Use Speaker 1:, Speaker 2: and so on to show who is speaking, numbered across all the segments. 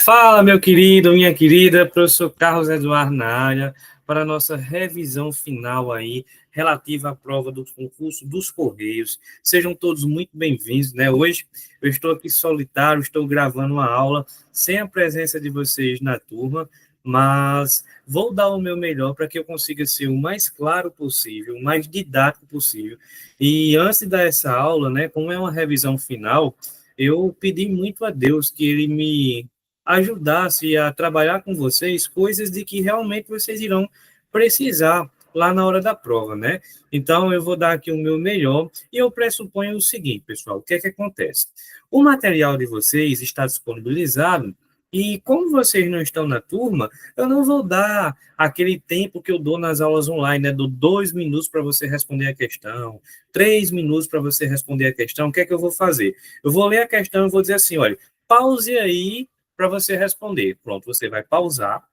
Speaker 1: Fala, meu querido, minha querida, professor Carlos Eduardo na área, para a nossa revisão final aí, relativa à prova do concurso dos Correios. Sejam todos muito bem-vindos, né? Hoje eu estou aqui solitário, estou gravando uma aula sem a presença de vocês na turma, mas vou dar o meu melhor para que eu consiga ser o mais claro possível, o mais didático possível. E antes de dar essa aula, né, como é uma revisão final, eu pedi muito a Deus que ele me ajudasse a trabalhar com vocês coisas de que realmente vocês irão precisar lá na hora da prova, né? Então, eu vou dar aqui o meu melhor e eu pressuponho o seguinte, pessoal, o que é que acontece? O material de vocês está disponibilizado e como vocês não estão na turma, eu não vou dar aquele tempo que eu dou nas aulas online, né? Dou 2 minutos para você responder a questão, 3 minutos para você responder a questão. O que é que eu vou fazer? Eu vou ler a questão e vou dizer assim, olha, pause aí para você responder. Pronto, você vai pausar,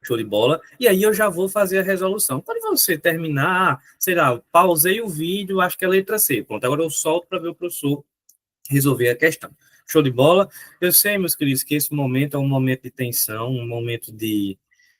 Speaker 1: show de bola, e aí eu já vou fazer a resolução. Quando você terminar, sei lá, eu pausei o vídeo, acho que é a letra C. Pronto, agora eu solto para ver o professor resolver a questão. Show de bola? Eu sei, meus queridos, que esse momento é um momento de tensão, um momento de,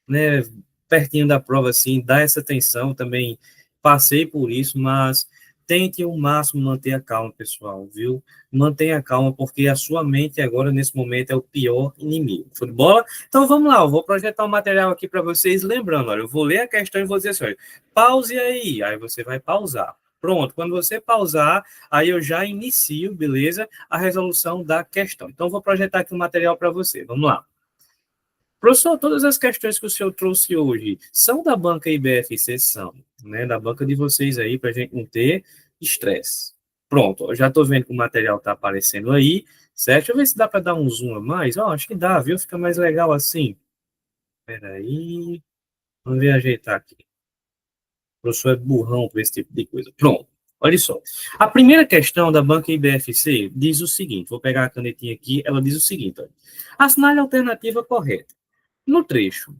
Speaker 1: né, pertinho da prova, assim, dá essa tensão, também passei por isso, mas tente ao máximo manter a calma, pessoal, viu? Mantenha a calma, porque a sua mente agora, nesse momento, é o pior inimigo. Show de bola? Então, vamos lá, eu vou projetar o material aqui para vocês, lembrando, olha, eu vou ler a questão e vou dizer assim, olha, pause aí você vai pausar. Pronto, quando você pausar, aí eu já inicio, beleza? A resolução da questão. Então, vou projetar aqui o material para você. Vamos lá. Professor, todas as questões que o senhor trouxe hoje são da banca IBFC? São, né? Da banca de vocês aí, para a gente não ter estresse. Pronto, eu já estou vendo que o material está aparecendo aí, certo? Deixa eu ver se dá para dar um zoom a mais. Ó, acho que dá, viu? Fica mais legal assim. Espera aí. Vamos ver ajeitar aqui. O professor é burrão para esse tipo de coisa. Pronto. Olha só. A primeira questão da banca IBFC diz o seguinte: vou pegar a canetinha aqui, ela diz o seguinte: olha, assinale a alternativa correta. No trecho,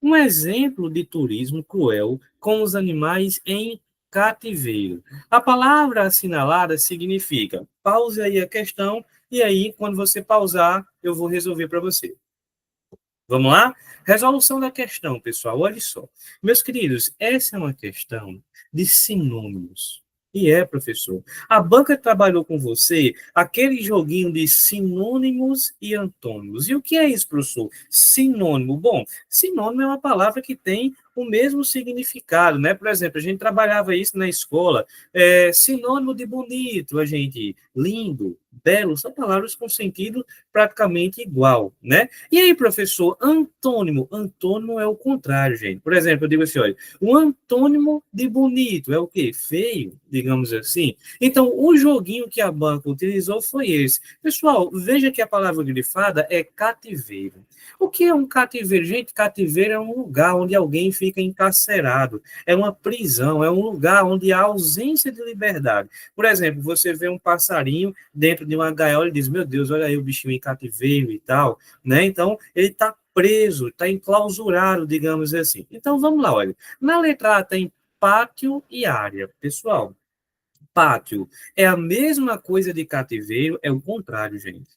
Speaker 1: um exemplo de turismo cruel com os animais em cativeiro. A palavra assinalada significa, pause aí a questão, e aí, quando você pausar, eu vou resolver para você. Vamos lá? Resolução da questão, pessoal. Olha só. Meus queridos, essa é uma questão de sinônimos. E é, professor. A banca trabalhou com você aquele joguinho de sinônimos e antônimos. E o que é isso, professor? Sinônimo. Bom, sinônimo é uma palavra que tem o mesmo significado, né? Por exemplo, a gente trabalhava isso na escola. Sinônimo de bonito, a gente, lindo, belo, são palavras com sentido praticamente igual, né? E aí, professor, antônimo? Antônimo é o contrário, gente. Por exemplo, eu digo assim, olha, o antônimo de bonito é o quê? Feio, digamos assim. Então, o joguinho que a banca utilizou foi esse. Pessoal, veja que a palavra grifada é cativeiro. O que é um cativeiro? Gente, cativeiro é um lugar onde alguém fica encarcerado. É uma prisão, é um lugar onde há ausência de liberdade. Por exemplo, você vê um passarinho dentro de uma gaiola e diz, meu Deus, olha aí o bichinho em cativeiro e tal, né? Então, ele está preso, está enclausurado, digamos assim. Então, vamos lá, olha. Na letra A tem pátio e área. Pessoal, pátio é a mesma coisa de cativeiro, é o contrário, gente.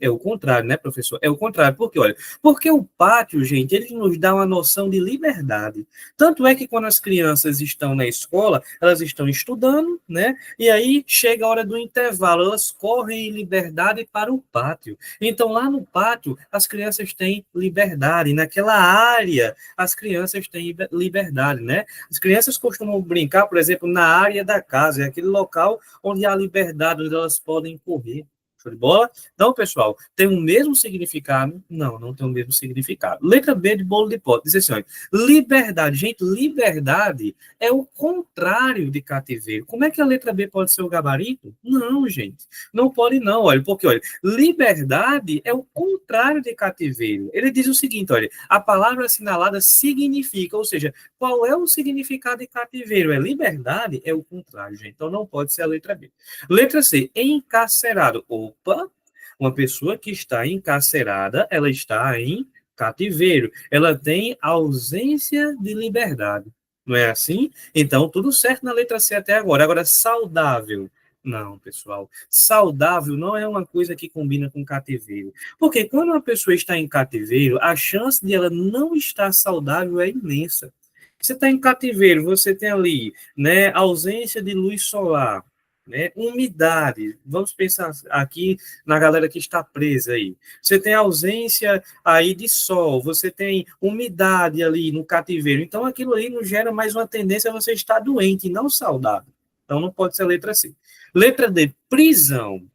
Speaker 1: É o contrário, né, professor? É o contrário. Por quê? Olha, porque o pátio, gente, ele nos dá uma noção de liberdade. Tanto é que quando as crianças estão na escola, elas estão estudando, né? E aí chega a hora do intervalo, elas correm em liberdade para o pátio. Então, lá no pátio, as crianças têm liberdade. Naquela área, as crianças têm liberdade, né? As crianças costumam brincar, por exemplo, na área da casa, é aquele local onde há liberdade, onde elas podem correr. Show de bola? Então, pessoal, tem o mesmo significado? Não, não tem o mesmo significado. Letra B de bolo de pote. Diz assim, olha, liberdade. Gente, liberdade é o contrário de cativeiro. Como é que a letra B pode ser o gabarito? Não, gente. Não pode não, olha. Porque, olha, liberdade é o contrário de cativeiro. Ele diz o seguinte, olha, a palavra assinalada significa, ou seja, qual é o significado de cativeiro? É liberdade? É o contrário, gente. Então, não pode ser a letra B. Letra C, encarcerado. Opa, uma pessoa que está encarcerada, ela está em cativeiro. Ela tem ausência de liberdade. Não é assim? Então, tudo certo na letra C até agora. Agora, saudável. Não, pessoal. Saudável não é uma coisa que combina com cativeiro. Porque quando uma pessoa está em cativeiro, a chance de ela não estar saudável é imensa. Você está em cativeiro, você tem ali, né, ausência de luz solar, né, umidade. Vamos pensar aqui na galera que está presa aí. Você tem ausência aí de sol, você tem umidade ali no cativeiro. Então aquilo aí não gera mais uma tendência a você estar doente e não saudável. Então não pode ser a letra C. Letra D, prisão.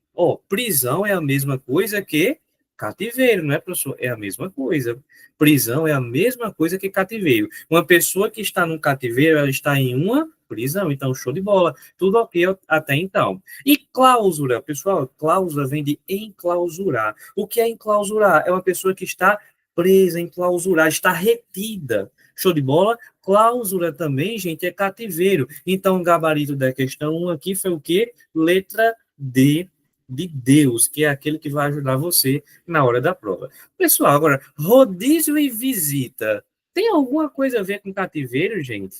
Speaker 1: Prisão é a mesma coisa que cativeiro, não é, professor? É a mesma coisa. Prisão é a mesma coisa que cativeiro. Uma pessoa que está no cativeiro, ela está em uma prisão. Então, show de bola. Tudo ok até então. E cláusula, pessoal, cláusula vem de enclausurar. O que é enclausurar? É uma pessoa que está presa, enclausurar, está retida. Show de bola? Cláusula também, gente, é cativeiro. Então, o gabarito da questão 1 aqui foi o quê? Letra D de Deus, que é aquele que vai ajudar você na hora da prova. Pessoal, agora, rodízio e visita. Tem alguma coisa a ver com cativeiro, gente?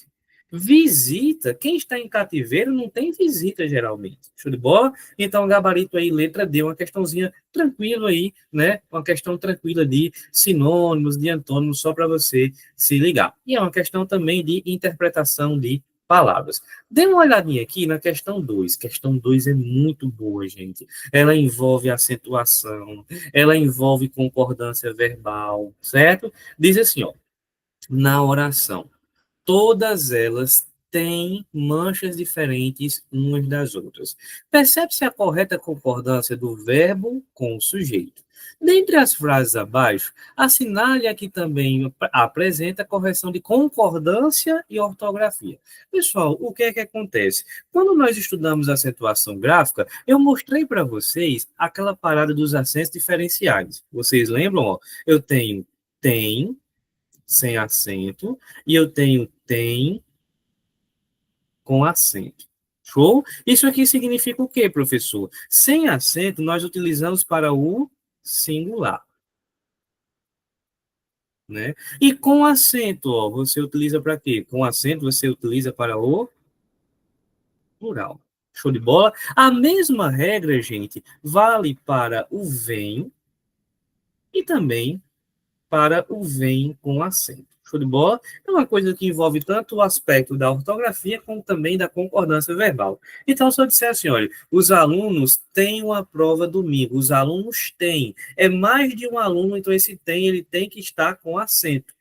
Speaker 1: Visita, quem está em cativeiro não tem visita, geralmente. Show de bola? Então, gabarito aí, letra D, uma questãozinha tranquila aí, né? Uma questão tranquila de sinônimos, de antônimos, só para você se ligar. E é uma questão também de interpretação de palavras. Dê uma olhadinha aqui na questão 2. Questão 2 é muito boa, gente. Ela envolve acentuação, ela envolve concordância verbal, certo? Diz assim, ó, na oração. Todas elas têm manchas diferentes umas das outras. Percebe-se a correta concordância do verbo com o sujeito. Dentre as frases abaixo, assinale a que também apresenta correção de concordância e ortografia. Pessoal, o que é que acontece? Quando nós estudamos acentuação gráfica, eu mostrei para vocês aquela parada dos acentos diferenciais. Vocês lembram? Ó? Eu tenho tem, sem acento, e eu tenho tem com acento. Show? Isso aqui significa o quê, professor? Sem acento, nós utilizamos para o singular, né? E com acento, ó, você utiliza para quê? Com acento, você utiliza para o plural. Show de bola? A mesma regra, gente, vale para o vem e também para o vem com acento. Show de bola? É uma coisa que envolve tanto o aspecto da ortografia como também da concordância verbal. Então, se eu disser assim, olha, os alunos têm uma prova domingo, os alunos têm. É mais de um aluno, então esse tem, ele tem que estar com acento.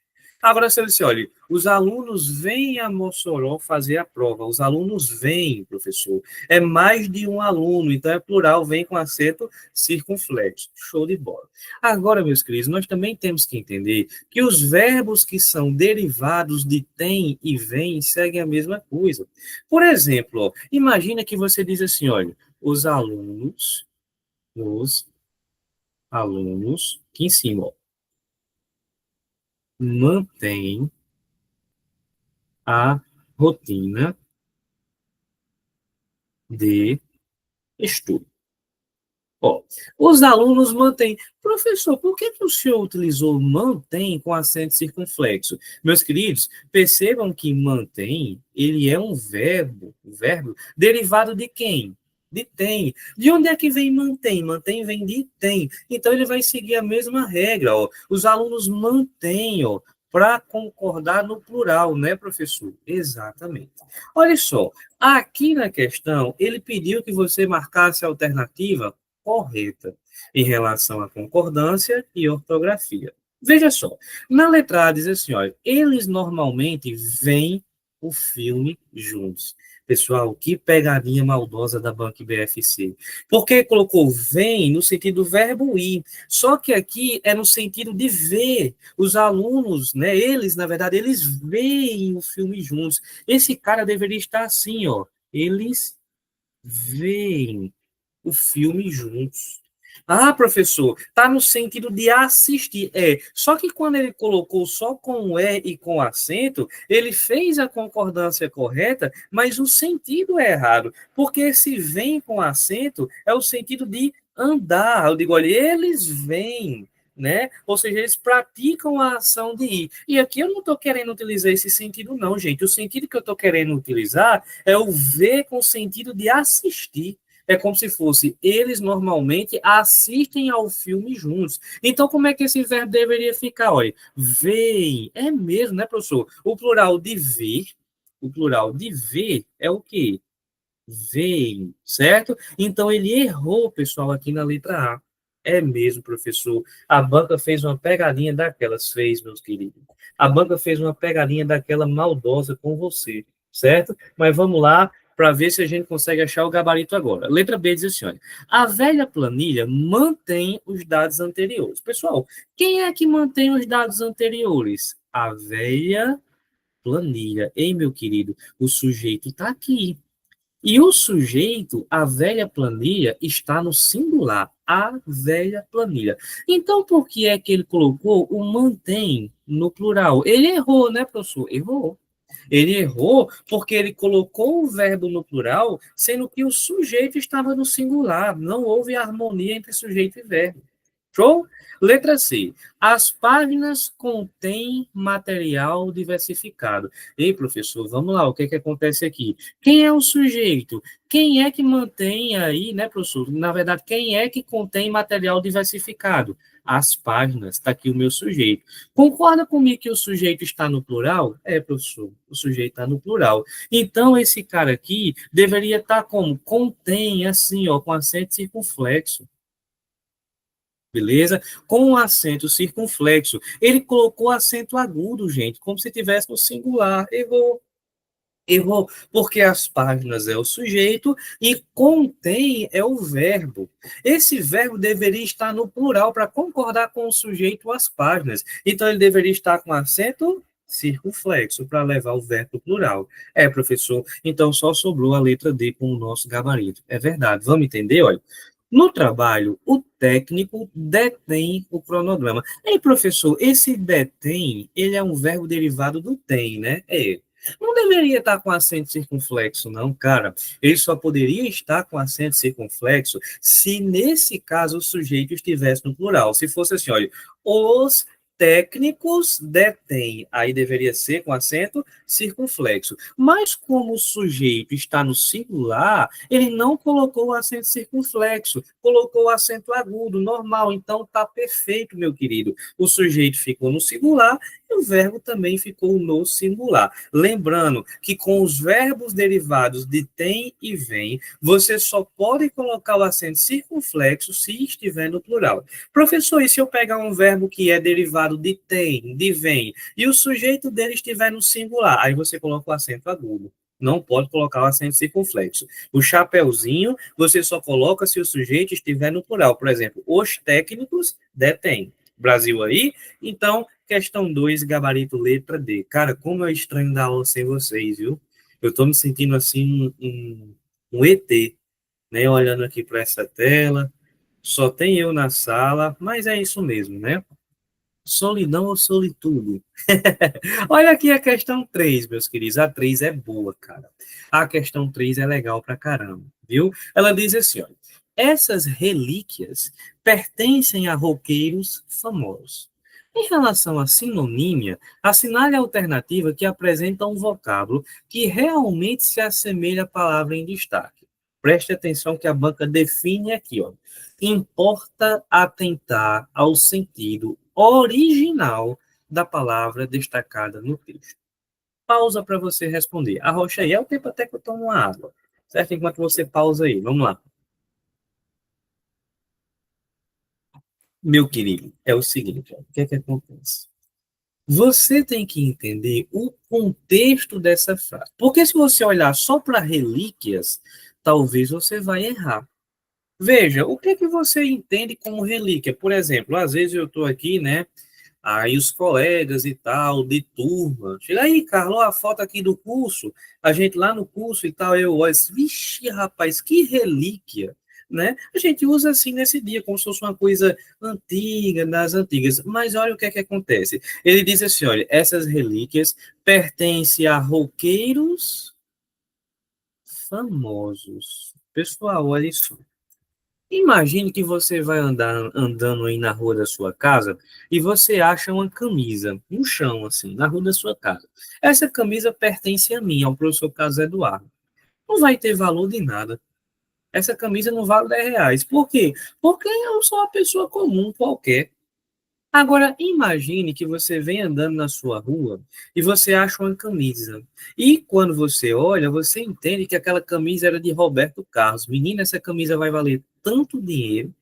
Speaker 1: Agora, se eu disser, olha, os alunos vêm a Mossoró fazer a prova. Os alunos vêm, professor. É mais de um aluno, então é plural, vem com acento circunflexo. Show de bola. Agora, meus queridos, nós também temos que entender que os verbos que são derivados de tem e vem seguem a mesma coisa. Por exemplo, ó, imagina que você diz assim, olha, os alunos, aqui em cima, ó, mantêm a rotina de estudo. Ó, os alunos mantêm. Professor, por que o senhor utilizou mantém com acento circunflexo? Meus queridos, percebam que mantém, ele é um verbo derivado de quem? De tem. De onde é que vem mantém? Mantém vem de tem. Então, ele vai seguir a mesma regra. Ó. Os alunos mantêm, ó, para concordar no plural, né, professor? Exatamente. Olha só, aqui na questão, ele pediu que você marcasse a alternativa correta em relação à concordância e ortografia. Veja só, na letra A diz assim, olha, eles normalmente veem o filme juntos. Pessoal, que pegadinha maldosa da Banco BFC. Porque colocou vem no sentido do verbo ir. Só que aqui é no sentido de ver. Os alunos, né, eles, na verdade, eles veem o filme juntos. Esse cara deveria estar assim, ó. Eles veem o filme juntos. Ah, professor, tá no sentido de assistir. É, só que quando ele colocou só com o e com acento, ele fez a concordância correta, mas o sentido é errado, porque esse vem com acento é o sentido de andar. Eu digo, olha, eles vêm, né? Ou seja, eles praticam a ação de ir. E aqui eu não estou querendo utilizar esse sentido, não, gente. O sentido que eu estou querendo utilizar é o ver com o sentido de assistir. É como se fosse, eles normalmente assistem ao filme juntos. Então, como é que esse verbo deveria ficar? Olha, veem, é mesmo, né, professor? O plural de ver é o quê? Veio, certo? Então ele errou, pessoal, aqui na letra A. É mesmo, professor. A banca fez uma pegadinha daquelas, fez, meus queridos. A banca fez uma pegadinha daquela maldosa com você, certo? Mas vamos lá para ver se a gente consegue achar o gabarito agora. Letra B diz assim, olha, a velha planilha mantém os dados anteriores. Pessoal, quem é que mantém os dados anteriores? A velha planilha. Ei, meu querido, o sujeito está aqui. E o sujeito, a velha planilha, está no singular, a velha planilha. Então, por que é que ele colocou o mantém no plural? Ele errou, né, professor? Errou. Ele errou porque ele colocou o verbo no plural, sendo que o sujeito estava no singular. Não houve harmonia entre sujeito e verbo. Show? Letra C. As páginas contêm material diversificado. Ei, professor, vamos lá, o que é que acontece aqui? Quem é o sujeito? Quem é que mantém aí, né, professor? Na verdade, quem é que contém material diversificado? As páginas. Está aqui o meu sujeito. Concorda comigo que o sujeito está no plural? É, professor, o sujeito está no plural. Então, esse cara aqui deveria estar como? Contém, assim, ó, com acento circunflexo. Beleza? Com um acento circunflexo. Ele colocou acento agudo, gente, como se tivesse no singular. Errou. Errou, porque as páginas é o sujeito e contém é o verbo. Esse verbo deveria estar no plural para concordar com o sujeito as páginas. Então, ele deveria estar com acento circunflexo para levar o verbo para o plural. É, professor, então só sobrou a letra D com o nosso gabarito. É verdade, vamos entender? Olha, no trabalho, o técnico detém o cronograma. Ei, professor, esse detém, ele é um verbo derivado do tem, né? É. Não deveria estar com acento circunflexo, não, cara. Ele só poderia estar com acento circunflexo se, nesse caso, o sujeito estivesse no plural. Se fosse assim, olha, os técnicos detêm, aí deveria ser com acento circunflexo. Mas como o sujeito está no singular, ele não colocou o acento circunflexo, colocou o acento agudo, normal. Então tá perfeito, meu querido. O sujeito ficou no singular e o verbo também ficou no singular. Lembrando que com os verbos derivados de tem e vem, você só pode colocar o acento circunflexo se estiver no plural. Professor, e se eu pegar um verbo que é derivado de tem, de vem, e o sujeito dele estiver no singular, aí você coloca o acento agudo. Não pode colocar o acento circunflexo. O chapeuzinho, você só coloca se o sujeito estiver no plural. Por exemplo, os técnicos detêm. Brasil aí? Então, questão 2, gabarito letra D. Cara, como é estranho dar aula sem vocês, viu? Eu tô me sentindo assim um ET, né? Olhando aqui para essa tela. Só tem eu na sala, mas é isso mesmo, né? Solidão ou solitude? Olha aqui a questão 3, meus queridos. A 3 é boa, cara. A questão 3 é legal pra caramba, viu? Ela diz assim, olha, essas relíquias pertencem a roqueiros famosos. Em relação à sinonímia, assinale a alternativa que apresenta um vocábulo que realmente se assemelha à palavra em destaque. Preste atenção que a banca define aqui, ó. Importa atentar ao sentido original da palavra destacada no texto. Pausa para você responder. Arrocha aí, é o tempo até que eu tomo uma água. Certo? Enquanto você pausa aí, vamos lá. Meu querido, é o seguinte, ó, o que é que acontece? Você tem que entender o contexto dessa frase. Porque se você olhar só para relíquias, talvez você vai errar. Veja, o que é que você entende como relíquia? Por exemplo, às vezes eu estou aqui, né? Aí os colegas e tal, de turma. Chega aí, Carlos, a foto aqui do curso, a gente lá no curso e tal, eu olho, vixe, rapaz, que relíquia, né? A gente usa assim nesse dia, como se fosse uma coisa antiga, das antigas. Mas olha o que é que acontece. Ele diz assim, olha, essas relíquias pertencem a roqueiros famosos. Pessoal, olha isso. Imagine que você vai andando aí na rua da sua casa e você acha uma camisa no chão, assim, na rua da sua casa. Essa camisa pertence a mim, ao professor Carlos Eduardo. Não vai ter valor de nada. essa camisa não vale R$ 10. Por quê? Porque eu sou uma pessoa comum qualquer. Agora, imagine que você vem andando na sua rua e você acha uma camisa. E quando você olha, você entende que aquela camisa era de Roberto Carlos. Menina, essa camisa vai valer tanto dinheiro.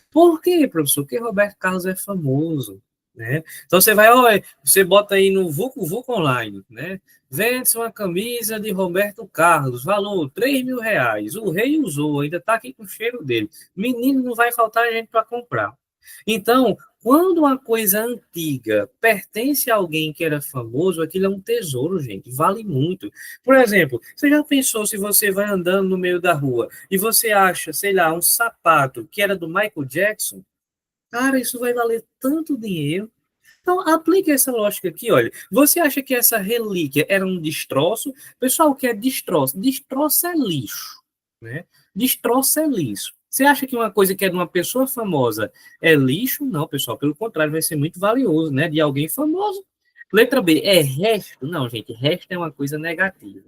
Speaker 1: Por quê, professor? Porque Roberto Carlos é famoso, né? Então você vai, olha, você bota aí no Vucu Vucu Online, né? Vende-se uma camisa de Roberto Carlos, valor R$ 3.000. O rei usou, ainda está aqui com o cheiro dele. Menino, não vai faltar gente para comprar. Então, quando uma coisa antiga pertence a alguém que era famoso, aquilo é um tesouro, gente, vale muito. Por exemplo, você já pensou se você vai andando no meio da rua e você acha, sei lá, um sapato que era do Michael Jackson? Cara, isso vai valer tanto dinheiro. Então, aplique essa lógica aqui, olha. Você acha que essa relíquia era um destroço? Pessoal, o que é destroço? Destroço é lixo, né? Destroço é lixo. Você acha que uma coisa que é de uma pessoa famosa é lixo? Não, pessoal, pelo contrário, vai ser muito valioso, né? De alguém famoso. Letra B, é resto? Não, gente, resto é uma coisa negativa.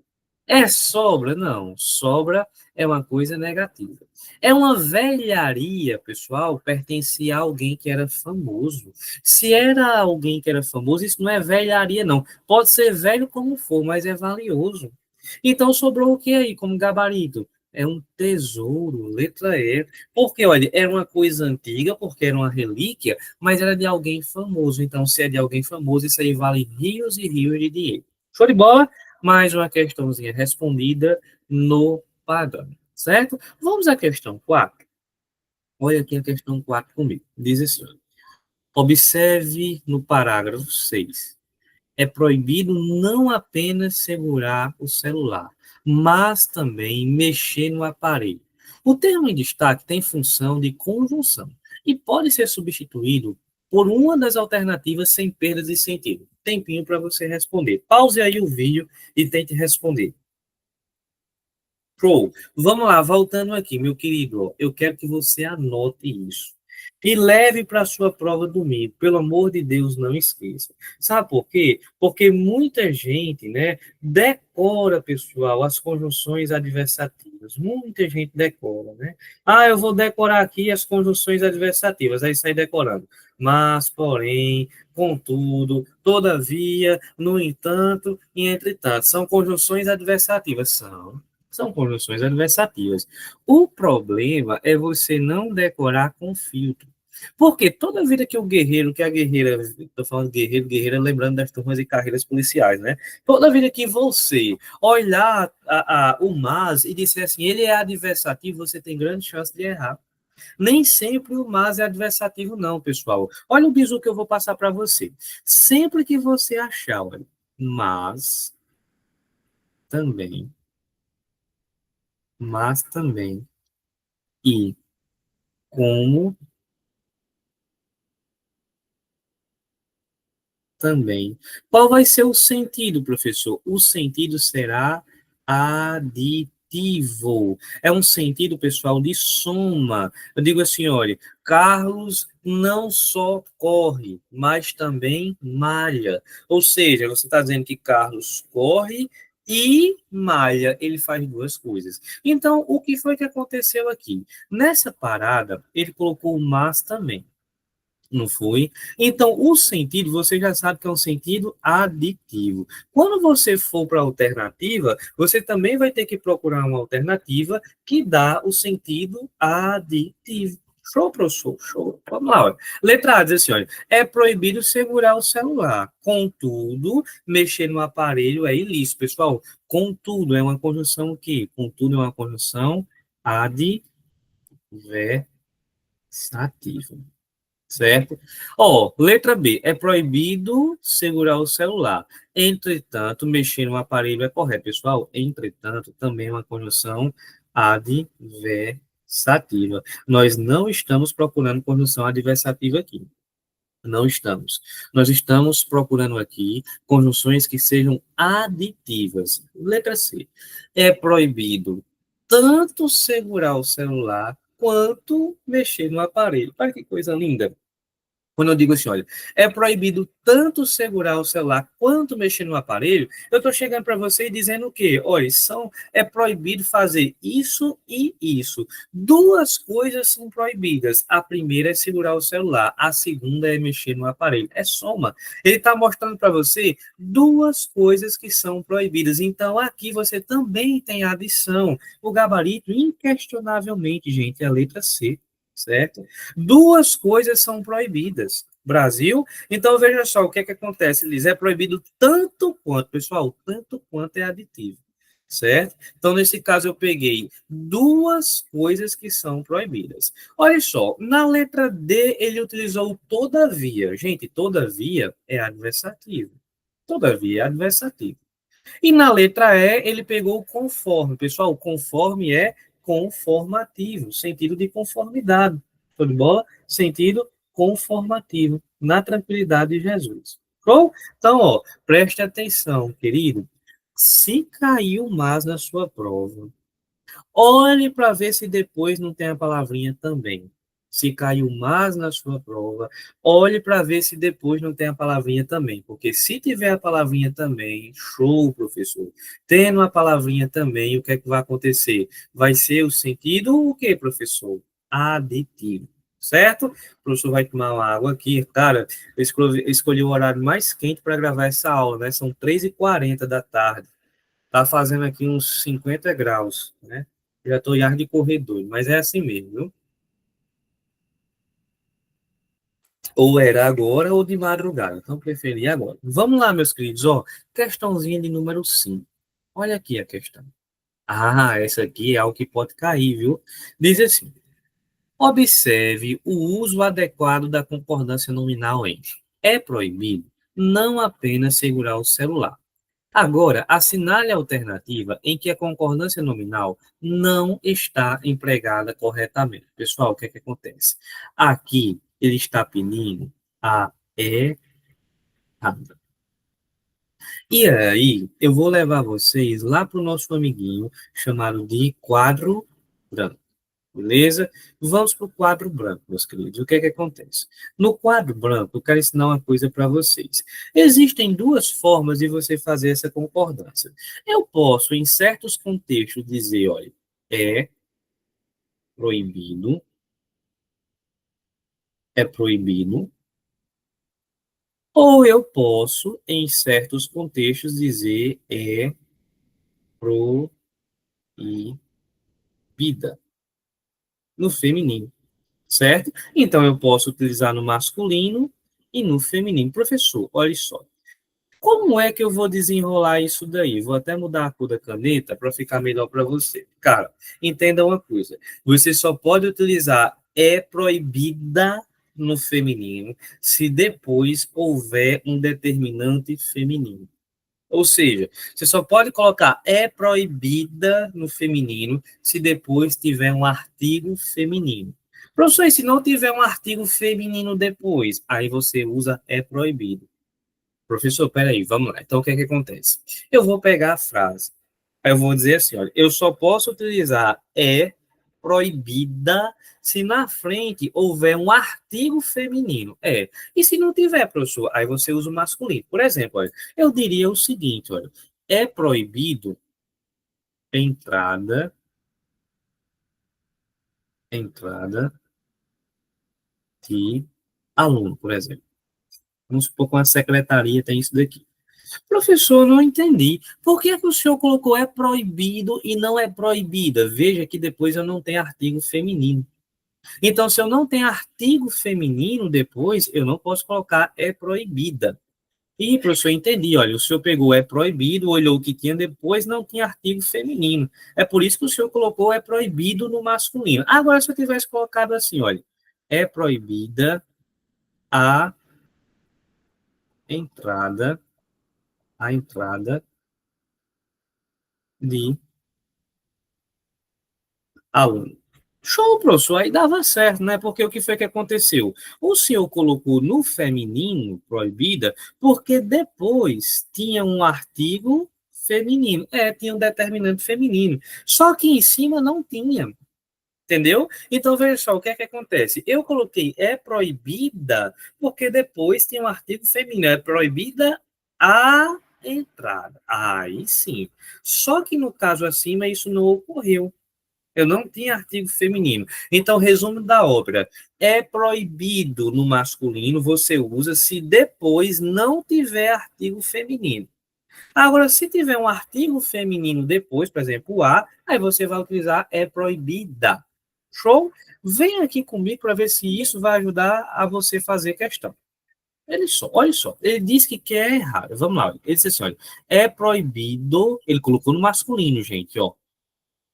Speaker 1: É sobra? Não, sobra é uma coisa negativa. É uma velharia, pessoal, pertencia a alguém que era famoso. Se era alguém que era famoso, isso não é velharia, não. Pode ser velho como for, mas é valioso. Então sobrou o que aí como gabarito? É um tesouro, letra E. Porque, olha, era uma coisa antiga, porque era uma relíquia, mas era de alguém famoso. Então, se é de alguém famoso, isso aí vale rios e rios de dinheiro. Show de bola? Mais uma questãozinha respondida no padrão, certo? Vamos à questão 4. Olha aqui a questão 4 comigo. Diz assim: observe no parágrafo 6. É proibido não apenas segurar o celular, mas também mexer no aparelho. O termo em destaque tem função de conjunção e pode ser substituído por uma das alternativas sem perdas de sentido. Tempinho para você responder. Pause aí o vídeo e tente responder. Show. Vamos lá, voltando aqui, meu querido, eu quero que você anote isso. E leve para a sua prova domingo. Pelo amor de Deus, não esqueça. Sabe por quê? Porque muita gente, né, decora, pessoal, as conjunções adversativas. Muita gente decora, né? Ah, eu vou decorar aqui as conjunções adversativas. Aí sai decorando. Mas, porém, contudo, todavia, no entanto e entretanto. São conjunções adversativas. São conjunções adversativas. O problema é você não decorar com filtro. Porque toda vida que o guerreiro, que a guerreira, estou falando guerreiro, guerreira, lembrando das turmas de carreiras policiais, né? Toda vida que você olhar o mas e disser assim, ele é adversativo, você tem grande chance de errar. Nem sempre o mas é adversativo, não, pessoal. Olha o bizu que eu vou passar para você. Sempre que você achar, olha, também, mas também, e como também. Qual vai ser o sentido, professor? O sentido será aditivo. É um sentido, pessoal, de soma. Eu digo assim, olha, Carlos não só corre, mas também malha. Ou seja, você está dizendo que Carlos corre e malha, ele faz duas coisas. Então, o que foi que aconteceu aqui? Nessa parada, ele colocou o mas também. Não foi? Então, o sentido, você já sabe que é um sentido aditivo. Quando você for para a alternativa, você também vai ter que procurar uma alternativa que dá o sentido aditivo. Show, professor? Show. Vamos lá, olha. Letra A diz assim, olha, é proibido segurar o celular. Contudo, mexer no aparelho é ilícito. Pessoal, contudo é uma conjunção que? Contudo é uma conjunção adversativa. Certo? Ó, letra B, é proibido segurar o celular. Entretanto, mexer no aparelho é correto, pessoal. Entretanto, também é uma conjunção adversativa. Nós não estamos procurando conjunção adversativa aqui. Não estamos. Nós estamos procurando aqui conjunções que sejam aditivas. Letra C. É proibido tanto segurar o celular quanto mexer no aparelho. Olha que coisa linda. Quando eu digo assim, olha, é proibido tanto segurar o celular quanto mexer no aparelho, eu estou chegando para você e dizendo o quê? Olha, é proibido fazer isso e isso. Duas coisas são proibidas. A primeira é segurar o celular, a segunda é mexer no aparelho. É soma. Ele está mostrando para você duas coisas que são proibidas. Então, aqui você também tem a adição. O gabarito, inquestionavelmente, gente, é a letra C, certo? Duas coisas são proibidas. Brasil, então veja só o que é que acontece, Liz, é proibido tanto quanto, pessoal, tanto quanto é aditivo, certo? Então, nesse caso, eu peguei duas coisas que são proibidas. Olha só, na letra D, ele utilizou todavia. Gente, todavia é adversativo. Todavia é adversativo. E na letra E, ele pegou o conforme. Pessoal, conforme é conformativo, sentido de conformidade. Show de bola? Sentido conformativo, na tranquilidade de Jesus. Show? Então, ó, preste atenção, querido. Se caiu mais na sua prova, olhe para ver se depois não tem a palavrinha também. Se caiu mais na sua prova, olhe para ver se depois não tem a palavrinha também. Porque se tiver a palavrinha também, show, professor. Tendo a palavrinha também, o que é que vai acontecer? Vai ser o sentido, o que, professor? Aditivo. Certo? O professor vai tomar uma água aqui. Cara, eu escolhi o horário mais quente para gravar essa aula, né? São 3h40 da tarde. Tá fazendo aqui uns 50 graus, né? Já tô em ar de corredor, mas é assim mesmo, viu? Ou era agora ou de madrugada, então preferi agora. Vamos lá, meus queridos, ó, questãozinha de número 5. Olha aqui a questão. Ah, essa aqui é algo que pode cair, viu? Diz assim: observe o uso adequado da concordância nominal em é proibido não apenas segurar o celular. Agora, assinale a alternativa em que a concordância nominal não está empregada corretamente. Pessoal, o que é que acontece? Aqui, ele está pedindo a errada. E aí, eu vou levar vocês lá para o nosso amiguinho chamado de quadro branco. Beleza? Vamos para o quadro branco, meus queridos. O que é que acontece? No quadro branco, eu quero ensinar uma coisa para vocês. Existem duas formas de você fazer essa concordância. Eu posso, em certos contextos, dizer, olha, é proibido, é proibido, ou eu posso, em certos contextos, dizer é proibida, no feminino, certo? Então, eu posso utilizar no masculino e no feminino. Professor, olha só. Como é que eu vou desenrolar isso daí? Vou até mudar a cor da caneta para ficar melhor para você. Cara, entenda uma coisa. Você só pode utilizar é proibida no feminino se depois houver um determinante feminino. Ou seja, você só pode colocar é proibida no feminino se depois tiver um artigo feminino. Professor, e se não tiver um artigo feminino depois, aí você usa é proibido. Professor, peraí, vamos lá. Então, o que é que acontece? Eu vou pegar a frase. Aí eu vou dizer assim, olha, eu só posso utilizar é proibida se na frente houver um artigo feminino. É. E se não tiver, professor, aí você usa o masculino. Por exemplo, olha, eu diria o seguinte, olha, é proibido entrada, entrada de aluno, por exemplo. Vamos supor que uma secretaria tem isso daqui. Professor, não entendi. Por que que o senhor colocou é proibido e não é proibida? Veja que depois eu não tenho artigo feminino. Então, se eu não tenho artigo feminino depois, eu não posso colocar é proibida. E, professor, entendi. Olha, o senhor pegou é proibido, olhou o que tinha depois, não tinha artigo feminino. É por isso que o senhor colocou é proibido no masculino. Agora, se eu tivesse colocado assim, olha, é proibida a entrada, a entrada de aluno. Show, professor, aí dava certo, né? Porque o que foi que aconteceu? O senhor colocou no feminino, proibida, porque depois tinha um artigo feminino. É, tinha um determinante feminino. Só que em cima não tinha. Entendeu? Então, veja só, o que é que acontece? Eu coloquei é proibida, porque depois tem um artigo feminino, é proibida a entrada. Aí sim. Só que no caso acima, isso não ocorreu. Eu não tinha artigo feminino. Então, resumo da obra. É proibido no masculino, você usa se depois não tiver artigo feminino. Agora, se tiver um artigo feminino depois, por exemplo, o A, aí você vai utilizar é proibida. Show? Vem aqui comigo para ver se isso vai ajudar a você fazer questão. Ele só, olha só, ele diz que quer errado. Vamos lá, ele disse assim, olha, é proibido, ele colocou no masculino, gente, ó,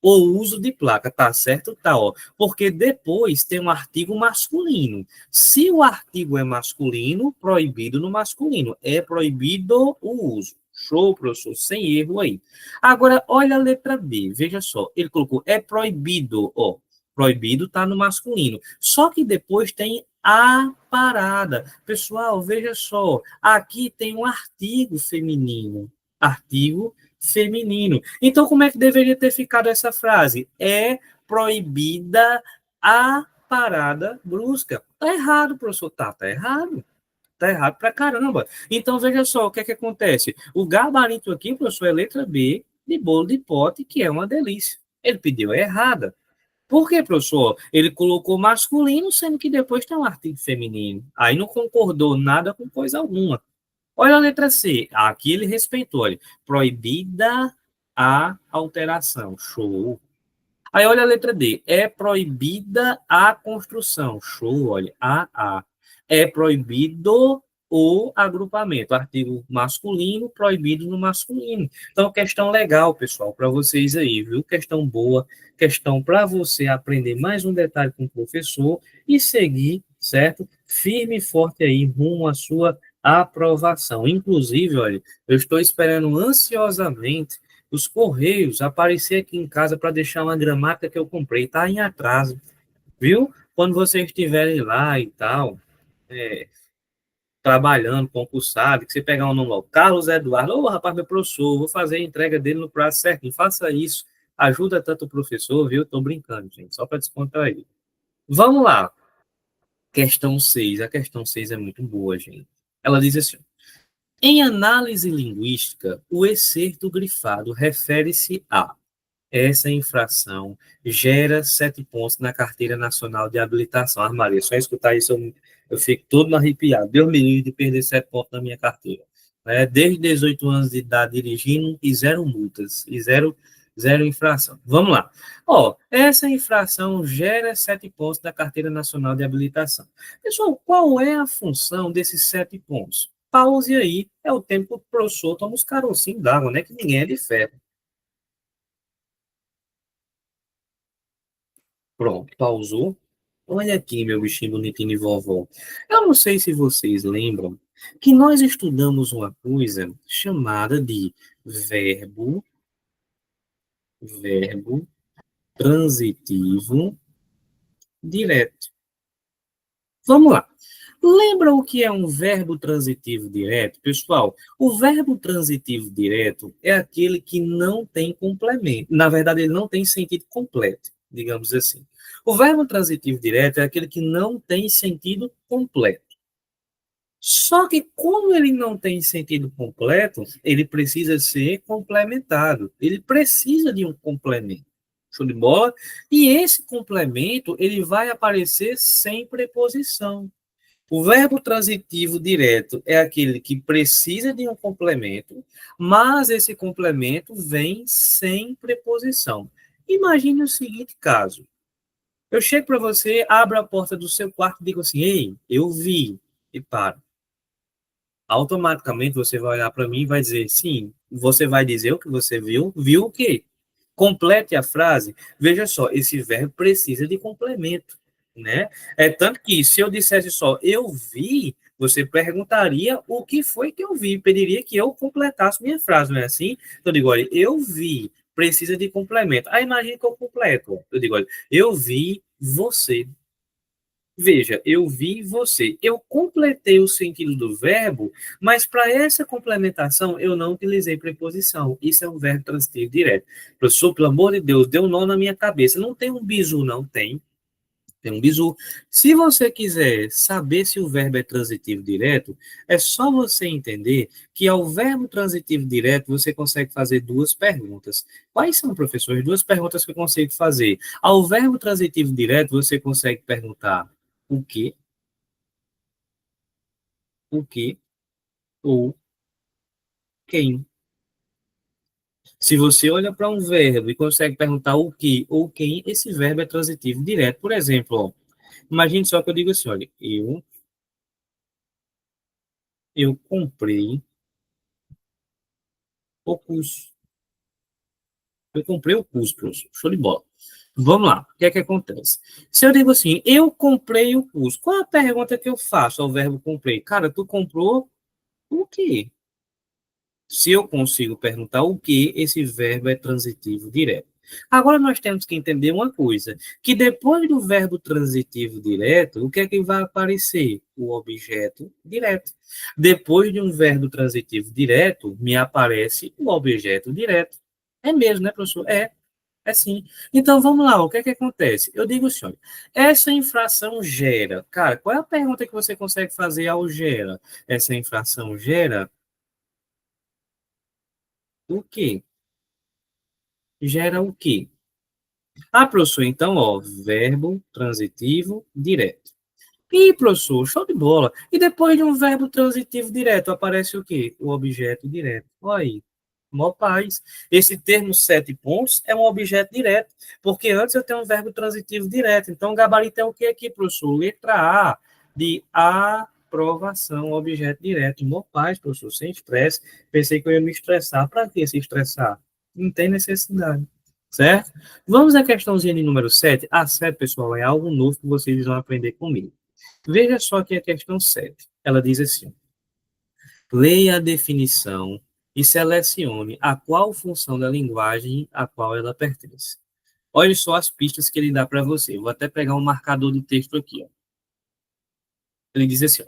Speaker 1: o uso de placa, tá certo? Tá, ó. Porque depois tem um artigo masculino. Se o artigo é masculino, proibido no masculino. É proibido o uso. Show, professor, sem erro aí. Agora, olha a letra B, veja só. Ele colocou, é proibido, ó. Proibido tá no masculino. Só que depois tem a parada. Pessoal, veja só. Aqui tem um artigo feminino. Artigo feminino. Então, como é que deveria ter ficado essa frase? É proibida a parada brusca. Tá errado, professor. Tá errado. Tá errado pra caramba. Então, veja só, o que é que acontece? O gabarito aqui, professor, é letra B de bolo de pote, que é uma delícia. Ele pediu a errada. Por quê, professor? Ele colocou masculino, sendo que depois tem um artigo feminino. Aí não concordou nada com coisa alguma. Olha a letra C. Aqui ele respeitou. Olha. Proibida a alteração. Show. Aí olha a letra D. É proibida a construção. Show, olha. A. É proibido o agrupamento. Artigo masculino, proibido no masculino. Então, questão legal, pessoal, para vocês aí, viu? Questão boa, questão para você aprender mais um detalhe com o professor e seguir, certo? Firme e forte aí, rumo à sua aprovação. Inclusive, olha, eu estou esperando ansiosamente os correios aparecer aqui em casa para deixar uma gramática que eu comprei. Está em atraso, viu? Quando vocês estiverem lá e tal, é, trabalhando, concursado, que você pegar um nome lá, Carlos Eduardo, ô rapaz, meu professor, vou fazer a entrega dele no prazo certinho, faça isso, ajuda tanto o professor, viu? Estou brincando, gente, só para descontrair. Vamos lá, questão 6. A questão 6 é muito boa, gente. Ela diz assim, em análise linguística, o excerto grifado refere-se a essa infração gera 7 pontos na Carteira Nacional de Habilitação. Ah, Maria, só escutar isso eu fico todo arrepiado. Deus me livre de perder 7 pontos na minha carteira. Desde 18 anos de idade dirigindo e zero multas, e zero infração. Vamos lá. Ó, essa infração gera 7 pontos na Carteira Nacional de Habilitação. Pessoal, qual é a função desses 7 pontos? Pause aí, é o tempo que o professor toma os carocinhos d'água, né? Que ninguém é de ferro. Pronto, pausou. Olha aqui, meu bichinho bonitinho de vovó. Eu não sei se vocês lembram que nós estudamos uma coisa chamada de verbo, verbo transitivo direto. Vamos lá. Lembra o que é um verbo transitivo direto? Pessoal, o verbo transitivo direto é aquele que não tem complemento. Na verdade, ele não tem sentido completo, digamos assim. O verbo transitivo direto é aquele que não tem sentido completo. Só que, como ele não tem sentido completo, ele precisa ser complementado. Ele precisa de um complemento. Show de bola? E esse complemento, ele vai aparecer sem preposição. O verbo transitivo direto é aquele que precisa de um complemento, mas esse complemento vem sem preposição. Imagine o seguinte caso. Eu chego para você, abro a porta do seu quarto e digo assim, ei, eu vi, e paro. Automaticamente você vai olhar para mim e vai dizer, sim, você vai dizer o que você viu, viu o quê? Complete a frase. Veja só, esse verbo precisa de complemento, né? É tanto que se eu dissesse só eu vi, você perguntaria o que foi que eu vi, pediria que eu completasse minha frase, não é assim? Então, eu digo, olha, eu vi, precisa de complemento. Aí imagine que eu completo. Eu digo, olha, eu vi você. Veja, eu vi você. Eu completei o sentido do verbo, mas para essa complementação eu não utilizei preposição. Isso é um verbo transitivo direto. Professor, pelo amor de Deus, deu um nó na minha cabeça. Não tem um bizu, não tem. Tem um bizu. Se você quiser saber se o verbo é transitivo direto, é só você entender que ao verbo transitivo direto você consegue fazer duas perguntas. Quais são, professores? Duas perguntas que eu consigo fazer. Ao verbo transitivo direto você consegue perguntar o que, o que ou quem. Se você olha para um verbo e consegue perguntar o que ou quem, esse verbo é transitivo direto. Por exemplo, ó, imagine só que eu digo assim, olha, eu comprei o curso. Eu comprei o curso, professor. Show de bola. Vamos lá. O que é que acontece? Se eu digo assim, eu comprei o curso, qual é a pergunta que eu faço ao verbo comprei? Cara, tu comprou o quê? Se eu consigo perguntar o que, esse verbo é transitivo direto. Agora nós temos que entender uma coisa, que depois do verbo transitivo direto, o que é que vai aparecer? O objeto direto. Depois de um verbo transitivo direto, me aparece o objeto direto. É mesmo, né, professor? É sim. Então vamos lá, o que é que acontece? Eu digo assim, olha, essa infração gera. Cara, qual é a pergunta que você consegue fazer ao gera? Essa infração gera o quê? Gera o quê? Ah, professor, então, ó, verbo transitivo direto. Ih, professor, show de bola. E depois de um verbo transitivo direto, aparece o quê? O objeto direto. Olha aí, mó paz. Esse termo sete pontos é um objeto direto, porque antes eu tenho um verbo transitivo direto. Então, o gabarito é o que aqui, professor? Letra A, de aprovação, objeto direto. Mó paz, professor, sem estresse. Pensei que eu ia me estressar. Para que se estressar? Não tem necessidade. Certo? Vamos à questãozinha de número 7. A 7, pessoal, é algo novo que vocês vão aprender comigo. Veja só que a questão 7. Ela diz assim: leia a definição e selecione a qual função da linguagem a qual ela pertence. Olhe só as pistas que ele dá para você. Vou até pegar um marcador de texto aqui. Ó. Ele diz assim: ó,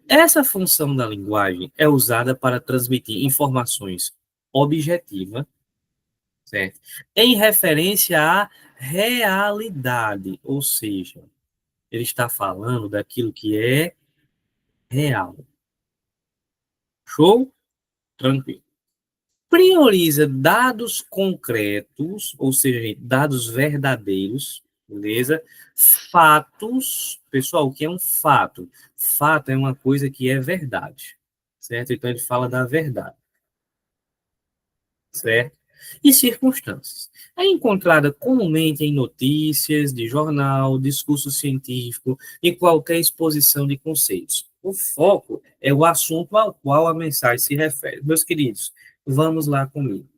Speaker 1: essa função da linguagem é usada para transmitir informações objetivas, certo? Em referência à realidade, ou seja, ele está falando daquilo que é real. Show? Tranquilo. Prioriza dados concretos, ou seja, dados verdadeiros, beleza? Fatos, pessoal, o que é um fato? Fato é uma coisa que é verdade, certo? Então ele fala da verdade, certo? E circunstâncias. É encontrada comumente em notícias, de jornal, discurso científico e qualquer exposição de conceitos. O foco é o assunto ao qual a mensagem se refere. Meus queridos, vamos lá comigo.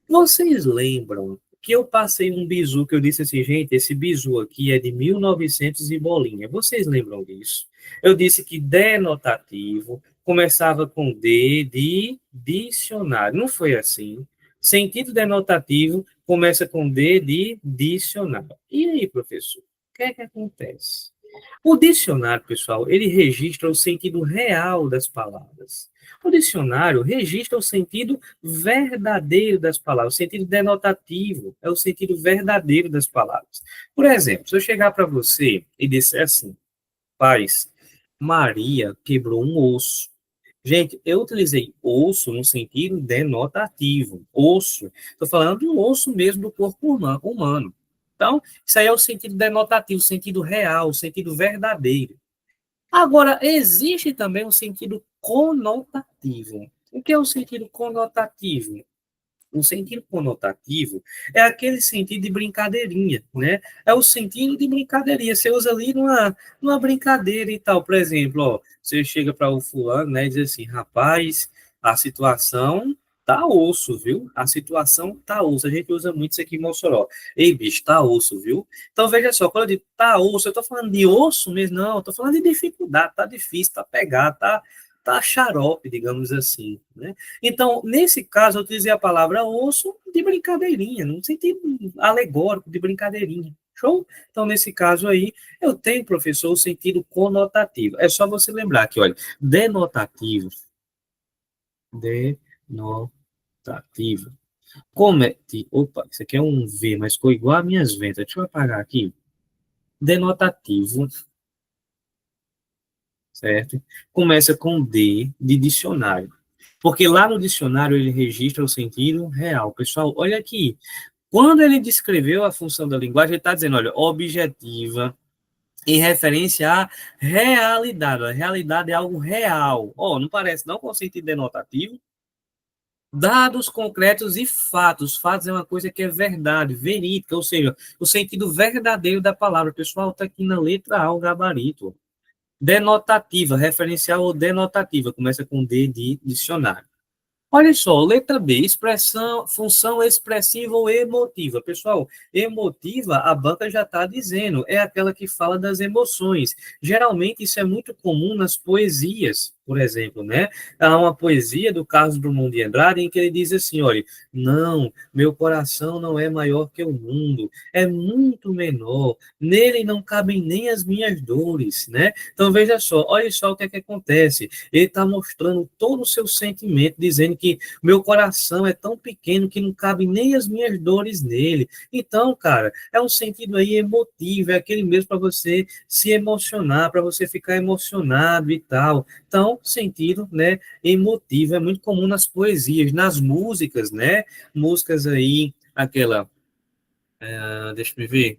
Speaker 1: Vocês lembram que eu passei um bizu que eu disse assim, gente, esse bizu aqui é de 1900 e bolinha. Vocês lembram disso? Eu disse que denotativo começava com D de dicionário. Não foi assim? Sentido denotativo começa com D de dicionário. E aí, professor? O que é que acontece? O dicionário, pessoal, ele registra o sentido real das palavras. O dicionário registra o sentido verdadeiro das palavras, o sentido denotativo, é o sentido verdadeiro das palavras. Por exemplo, se eu chegar para você e disser assim, paz, Maria quebrou um osso. Gente, eu utilizei osso no sentido denotativo. Osso. Estou falando de um osso mesmo do corpo humano. Então, isso aí é o sentido denotativo, o sentido real, o sentido verdadeiro. Agora, existe também o sentido conotativo. O que é o sentido conotativo? O sentido conotativo é aquele sentido de brincadeirinha, né? É o sentido de brincadeirinha. Você usa ali numa brincadeira e tal. Por exemplo, ó, você chega para o fulano, né, e diz assim, rapaz, a situação tá osso, viu? A situação tá osso. A gente usa muito isso aqui em Mossoró. Ei, bicho, tá osso, viu? Então, veja só, quando eu digo tá osso, eu tô falando de osso mesmo? Não, eu tô falando de dificuldade, tá difícil, tá pegado, tá xarope, digamos assim, né? Então, nesse caso, eu utilizei a palavra osso de brincadeirinha, num sentido alegórico de brincadeirinha. Show? Então, nesse caso aí, eu tenho, professor, o sentido conotativo. É só você lembrar que, olha, denotativo, denotativo. Como é? Opa, isso aqui é um V, mas ficou igual às minhas ventas. Deixa eu apagar aqui. Denotativo, certo? Começa com D de dicionário. Porque lá no dicionário ele registra o sentido real. Pessoal, olha aqui. Quando ele descreveu a função da linguagem, ele está dizendo, olha, objetiva, em referência à realidade. A realidade é algo real. Ó, não parece não com o sentido denotativo? Dados concretos e fatos. Fatos é uma coisa que é verdade, verídica, ou seja, o sentido verdadeiro da palavra. Pessoal, está aqui na letra A, o gabarito. Denotativa, referencial ou denotativa, começa com D de dicionário. Olha só, letra B, expressão, função expressiva ou emotiva. Pessoal, emotiva, a banca já está dizendo, é aquela que fala das emoções. Geralmente isso é muito comum nas poesias, por exemplo, né? Há uma poesia do Carlos Drummond de Andrade em que ele diz assim, olha, não, meu coração não é maior que o mundo, é muito menor, nele não cabem nem as minhas dores, né? Então veja só, olha só o que é que acontece. Ele está mostrando todo o seu sentimento, dizendo que meu coração é tão pequeno que não cabe nem as minhas dores nele. Então, cara, é um sentido aí emotivo, é aquele mesmo para você se emocionar, para você ficar emocionado e tal. Então, sentido, né, emotivo é muito comum nas poesias, nas músicas, né? Músicas aí, aquela, deixa eu ver.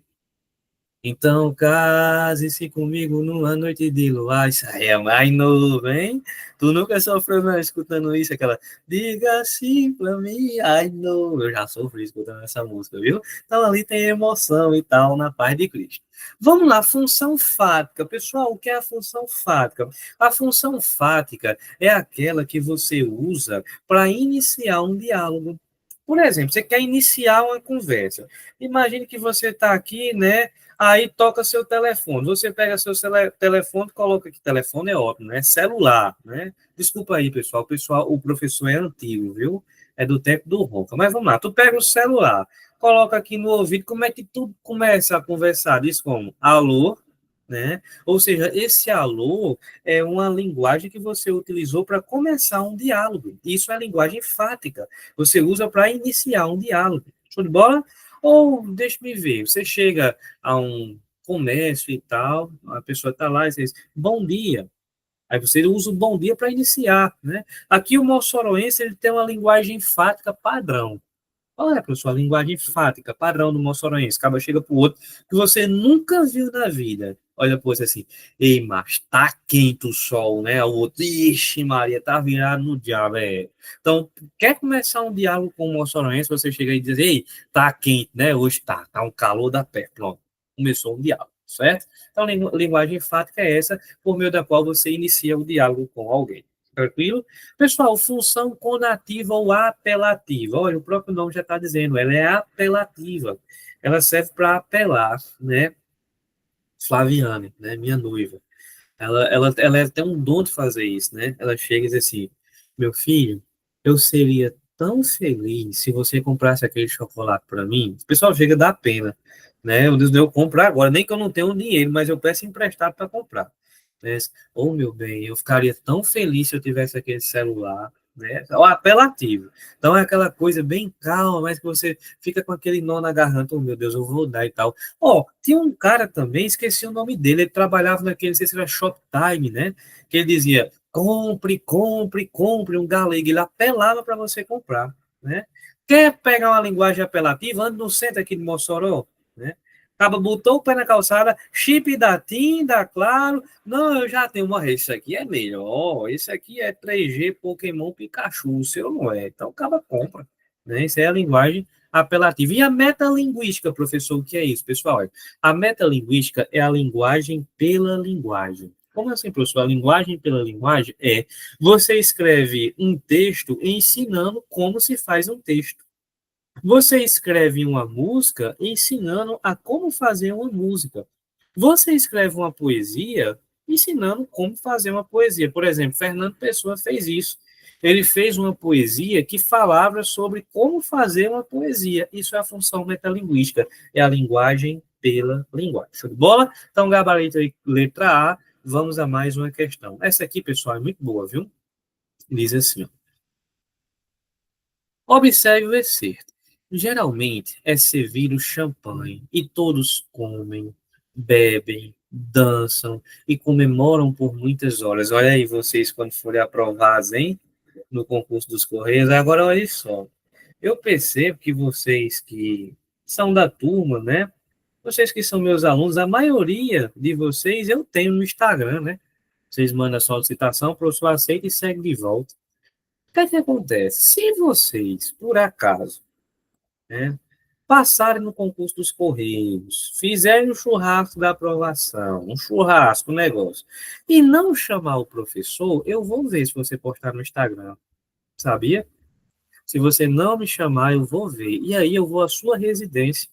Speaker 1: Então, case-se comigo numa noite de luar. Isso aí é mais novo, hein? Tu nunca sofreu não, escutando isso, aquela diga assim pra mim, ai não. Eu já sofri escutando essa música, viu? Então ali tem emoção e tal, na paz de Cristo. Vamos lá, função fática. Pessoal, o que é a função fática? A função fática é aquela que você usa para iniciar um diálogo. Por exemplo, você quer iniciar uma conversa. Imagine que você está aqui, né? Aí toca seu telefone. Você pega seu telefone, coloca aqui, telefone é óbvio, né? Celular, né? Desculpa aí, pessoal. O professor é antigo, viu? É do tempo do Ronca. Mas vamos lá. Tu pega o celular, coloca aqui no ouvido, como é que tu começa a conversar? Diz como? Alô, né? Ou seja, esse alô é uma linguagem que você utilizou para começar um diálogo. Isso é linguagem enfática. Você usa para iniciar um diálogo. Show de bola? Ou, deixa-me ver, você chega a um comércio e tal, a pessoa está lá e diz, bom dia. Aí você usa o bom dia para iniciar, né? Aqui o moçoroense ele tem uma linguagem enfática padrão. Qual é, professor, a linguagem enfática, padrão do moçoroense? Acaba chega para o outro que você nunca viu na vida. Olha para você assim, ei, mas tá quente o sol, né? O outro, ixi, Maria, tá virado no diabo, é. Então, quer começar um diálogo com o moçoroense, você chega e diz, ei, tá quente, né? Hoje tá um calor da pé. Pronto, começou um diálogo, certo? Então, linguagem enfática é essa, por meio da qual você inicia o diálogo com alguém. Tranquilo? Pessoal, função conativa ou apelativa. Olha, o próprio nome já está dizendo, ela é apelativa. Ela serve para apelar, né? Flaviane, né? Minha noiva. Ela tem um dom de fazer isso, né? Ela chega e diz assim: meu filho, eu seria tão feliz se você comprasse aquele chocolate para mim. O pessoal chega a dar pena, né? Eu digo, eu compro agora, nem que eu não tenha dinheiro, mas eu peço emprestado para comprar. Né? Oh, meu bem, eu ficaria tão feliz se eu tivesse aquele celular. Né? O apelativo. Então é aquela coisa bem calma, mas que você fica com aquele nó na garganta, oh meu Deus, eu vou dar e tal. Ó, tinha um cara também, esqueci o nome dele, ele trabalhava naquele, não sei se era Shoptime, né? Que ele dizia, compre, compre, compre, um galego, ele apelava para você comprar, né? Quer pegar uma linguagem apelativa? Anda no centro aqui de Mossoró, né? Acaba, botou o pé na calçada, chip da TIM, da Claro, não, eu já tenho uma rede, isso aqui é melhor, isso aqui é 3G Pokémon Pikachu, o seu não é, então acaba compra, né? Isso é a linguagem apelativa. E a metalinguística, professor, o que é isso, pessoal? A metalinguística é a linguagem pela linguagem. Como assim, professor? A linguagem pela linguagem é você escreve um texto ensinando como se faz um texto. Você escreve uma música ensinando a como fazer uma música. Você escreve uma poesia ensinando como fazer uma poesia. Por exemplo, Fernando Pessoa fez isso. Ele fez uma poesia que falava sobre como fazer uma poesia. Isso é a função metalinguística, é a linguagem pela linguagem. Show de bola? Então, gabarito aí, letra A, vamos a mais uma questão. Essa aqui, pessoal, é muito boa, viu? Diz assim, ó. Observe o excerto. Geralmente é servido champanhe e todos comem, bebem, dançam e comemoram por muitas horas. Olha aí vocês quando forem aprovados, hein? No concurso dos Correios. Agora, olha só. Eu percebo que vocês que são da turma, né? Vocês que são meus alunos, a maioria de vocês eu tenho no Instagram, né? Vocês mandam a solicitação, o professor aceita e segue de volta. O que é que acontece? Se vocês, por acaso, né, passarem no concurso dos Correios, fizerem o churrasco da aprovação, um churrasco, um negócio, e não chamar o professor, eu vou ver se você postar no Instagram, sabia? Se você não me chamar, eu vou ver. E aí eu vou à sua residência,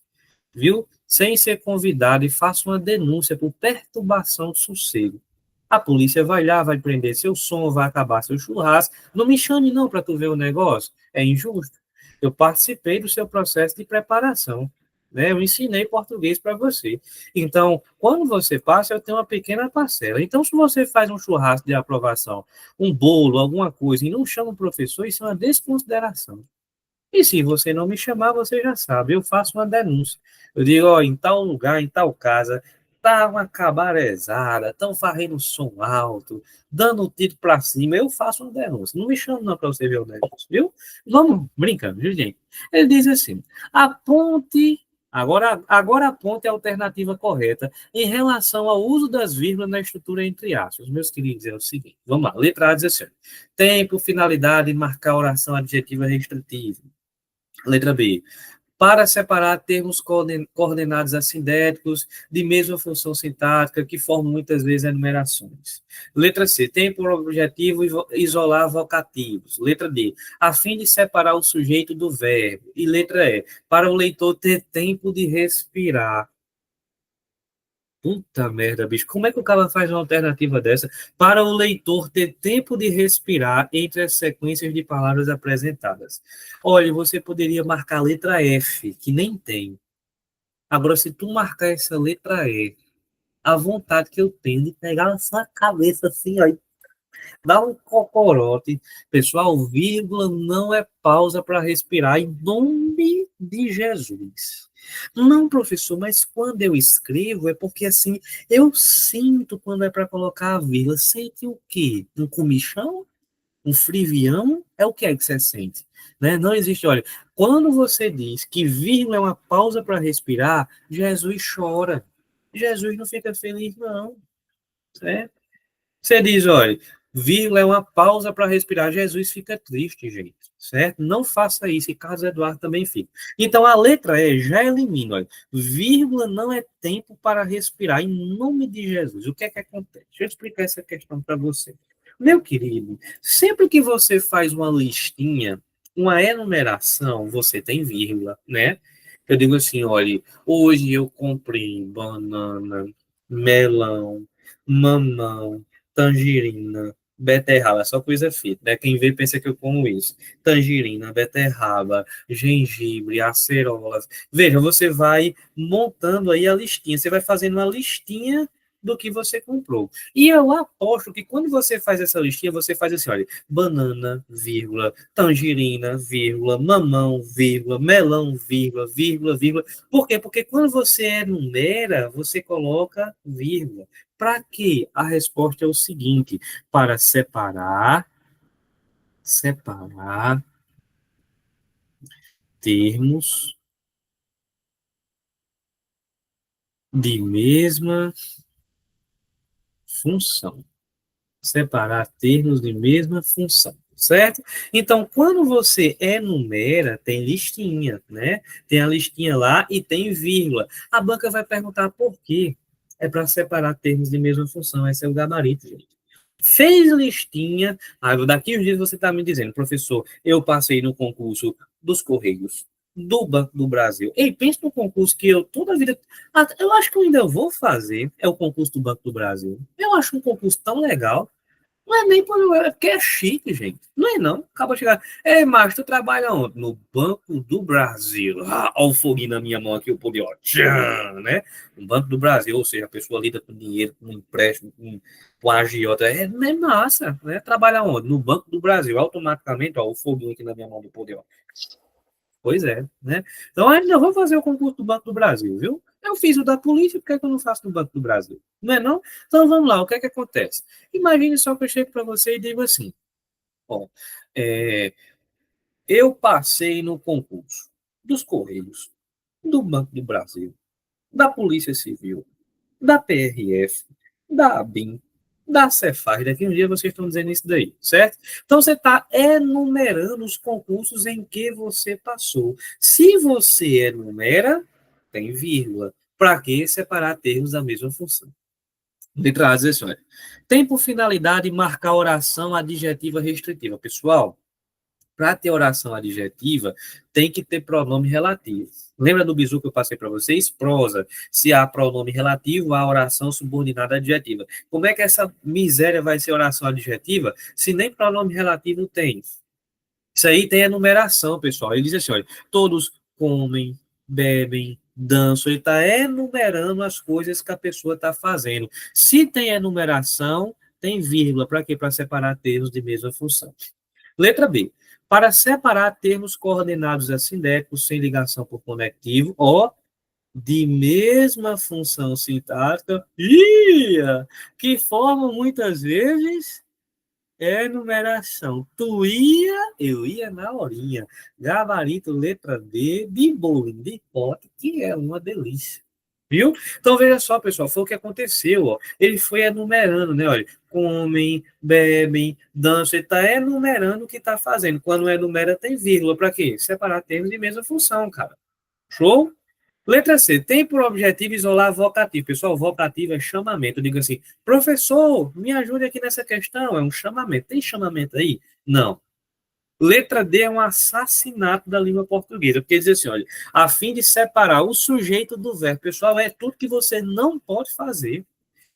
Speaker 1: viu? Sem ser convidado e faço uma denúncia por perturbação do sossego. A polícia vai lá, vai prender seu som, vai acabar seu churrasco. Não me chame não para tu ver o negócio. É injusto. Eu participei do seu processo de preparação. Né? Eu ensinei português para você. Então, quando você passa, eu tenho uma pequena parcela. Então, se você faz um churrasco de aprovação, um bolo, alguma coisa, e não chama o professor, isso é uma desconsideração. E se você não me chamar, você já sabe, eu faço uma denúncia. Eu digo, ó, em tal lugar, em tal casa, tá uma cabarezada, estão varrendo som alto, dando um tiro para cima, eu faço uma denúncia. Não me chama não para você ver o negócio, viu? Vamos brincando, viu, gente? Ele diz assim, aponte, agora aponte a alternativa correta em relação ao uso das vírgulas na estrutura entre aspas. Meus queridos, é o seguinte, vamos lá, letra A diz assim, tempo, finalidade, marcar oração adjetiva restritiva. Letra B. Para separar termos coordenados assindéticos de mesma função sintática que formam muitas vezes enumerações. Letra C. Tem por objetivo isolar vocativos. Letra D. A fim de separar o sujeito do verbo. E letra E. Para o leitor ter tempo de respirar. Puta merda, bicho. Como é que o cara faz uma alternativa dessa para o leitor ter tempo de respirar entre as sequências de palavras apresentadas? Olha, você poderia marcar a letra F, que nem tem. Agora, se tu marcar essa letra E, a vontade que eu tenho de pegar na sua cabeça assim, ó, dá um cocorote. Pessoal, vírgula não é pausa para respirar em nome de Jesus. Não, professor, mas quando eu escrevo é porque assim, eu sinto quando é para colocar a vírgula. Sente o quê? Um comichão? Um frivião? É o que é que você sente? Né? Não existe, olha, quando você diz que vírgula é uma pausa para respirar, Jesus chora. Jesus não fica feliz, não. Certo? Você diz, olha, vírgula é uma pausa para respirar. Jesus fica triste, gente, certo? Não faça isso, e Carlos Eduardo também fica. Então, a letra E já elimina, olha, vírgula não é tempo para respirar, em nome de Jesus. O que é que acontece? Deixa eu explicar essa questão para você. Meu querido, sempre que você faz uma listinha, uma enumeração, você tem vírgula, né? Eu digo assim, olha, hoje eu comprei banana, melão, mamão, tangerina, beterraba, só coisa fita, né? Quem vê pensa que eu como isso. Tangerina, beterraba, gengibre, acerolas. Veja, você vai montando aí a listinha, você vai fazendo uma listinha do que você comprou. E eu aposto que quando você faz essa listinha, você faz assim, olha, banana, vírgula, tangerina, vírgula, mamão, vírgula, melão, vírgula, vírgula, vírgula. Por quê? Porque quando você enumera, você coloca vírgula. Para quê? A resposta é o seguinte: para separar termos de mesma função. Separar termos de mesma função, certo? Então, quando você enumera, tem listinha, né? Tem a listinha lá e tem vírgula. A banca vai perguntar por quê. É para separar termos de mesma função. Esse é o gabarito, gente. Fez listinha, aí daqui uns dias você está me dizendo, professor, eu passei no concurso dos Correios, do Banco do Brasil. Ei, pensa no concurso que eu toda a vida. Eu acho que eu ainda vou fazer, é o concurso do Banco do Brasil. Eu acho um concurso tão legal. Não é nem porque é chique, gente. Não é não. Acaba de chegar. É, mas tu trabalha onde? No Banco do Brasil. Ah, olha o foguinho na minha mão aqui, o poder, ó. Tchan, né? No Banco do Brasil, ou seja, a pessoa lida com dinheiro, com empréstimo, com agiota. É massa, né? Trabalha onde? No Banco do Brasil. Automaticamente, ó, o foguinho aqui na minha mão do poder, ó. Pois é, né? Então ainda vou fazer o concurso do Banco do Brasil, viu? Eu fiz o da polícia, por que, é que eu não faço no Banco do Brasil? Não é não? Então vamos lá, o que é que acontece? Imagine só que eu chego para você e digo assim, bom, é, eu passei no concurso dos Correios, do Banco do Brasil, da Polícia Civil, da PRF, da ABIN, da Cefaz. Daqui um dia vocês estão dizendo isso daí, certo? Então você está enumerando os concursos em que você passou. Se você enumera, tem vírgula. Para que separar termos da mesma função? Letra A diz assim, olha, tem por finalidade marcar oração adjetiva restritiva. Pessoal, para ter oração adjetiva, tem que ter pronome relativo. Lembra do bizu que eu passei para vocês? Prosa. Se há pronome relativo, há oração subordinada adjetiva. Como é que essa miséria vai ser oração adjetiva se nem pronome relativo tem? Isso aí tem enumeração, pessoal. Ele diz assim, olha, todos comem, bebem, dançam. Ele está enumerando as coisas que a pessoa está fazendo. Se tem enumeração, tem vírgula. Para quê? Para separar termos de mesma função. Letra B. Para separar termos coordenados assindéticos sem ligação por conectivo ou de mesma função sintática, que formam muitas vezes enumeração. Tu ia, eu ia na horinha. Gabarito, letra D, de bolinho de pote, que é uma delícia. Viu? Então veja só, pessoal, foi o que aconteceu, ó. Ele foi enumerando, né? Olha, comem, bebem, dançam, ele está enumerando o que está fazendo. Quando enumera, tem vírgula. Para quê? Separar termos de mesma função, cara. Show? Letra C, tem por objetivo isolar vocativo. Pessoal, vocativo é chamamento. Diga assim, professor, me ajude aqui nessa questão. É um chamamento. Tem chamamento aí? Não. Letra D é um assassinato da língua portuguesa, porque diz assim, olha, a fim de separar o sujeito do verbo. Pessoal, é tudo que você não pode fazer.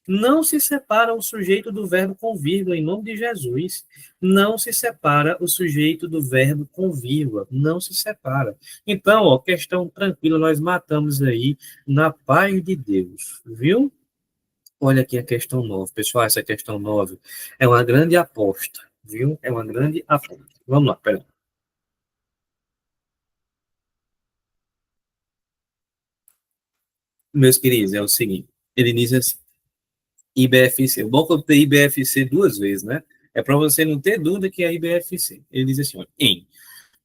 Speaker 1: Não se separa o sujeito do verbo com vírgula, em nome de Jesus. Não se separa o sujeito do verbo com vírgula. Não se separa. Então, ó, questão tranquila, nós matamos aí na paz de Deus, viu? Olha aqui a questão 9. Pessoal, essa questão 9 é uma grande aposta, viu? É uma grande aposta. Vamos lá, peraí. Meus queridos, é o seguinte. Ele diz assim, IBFC. O bom que eu tenho IBFC duas vezes, né? É para você não ter dúvida que é IBFC. Ele diz assim, olha,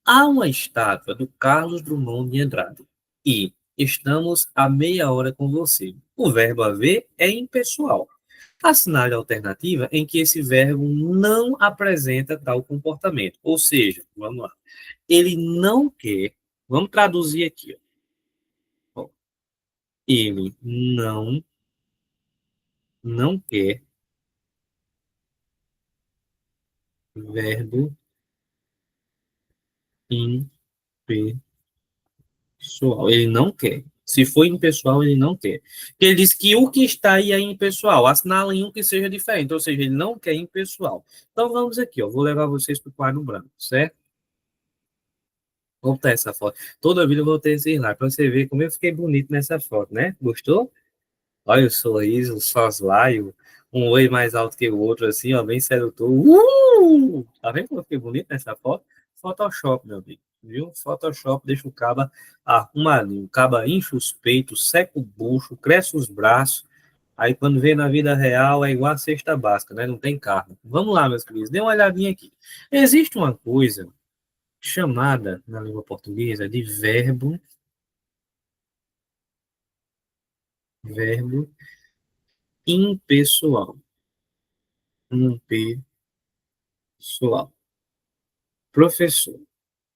Speaker 1: há uma estátua do Carlos Drummond de Andrade e estamos a meia hora com você. O verbo haver é impessoal. Assinale a alternativa em que esse verbo não apresenta tal comportamento. Ou seja, vamos lá. Ele não quer. Vamos traduzir aqui. Ó. Ele não quer verbo impessoal. Ele não quer. Se for impessoal, ele não quer. Ele diz que o que está aí é impessoal. Assinala em um que seja diferente. Ou seja, ele não quer impessoal. Então vamos aqui, ó. Vou levar vocês para o quadro branco, certo? Vou botar essa foto. Toda vida eu vou ter esse slide para você ver como eu fiquei bonito nessa foto, né? Gostou? Olha o sorriso, o soslaio, um oi mais alto que o outro, assim, ó, bem sedutor. Tá vendo como eu fiquei bonito nessa foto? Photoshop, meu amigo. Viu? Photoshop deixa o caba arrumadinho. O caba incha os peitos, seca o bucho, cresce os braços. Aí quando vê na vida real é igual a cesta básica, né? Não tem carne. Vamos lá, meus queridos, dê uma olhadinha aqui. Existe uma coisa chamada na língua portuguesa de verbo impessoal. Impessoal. Professor,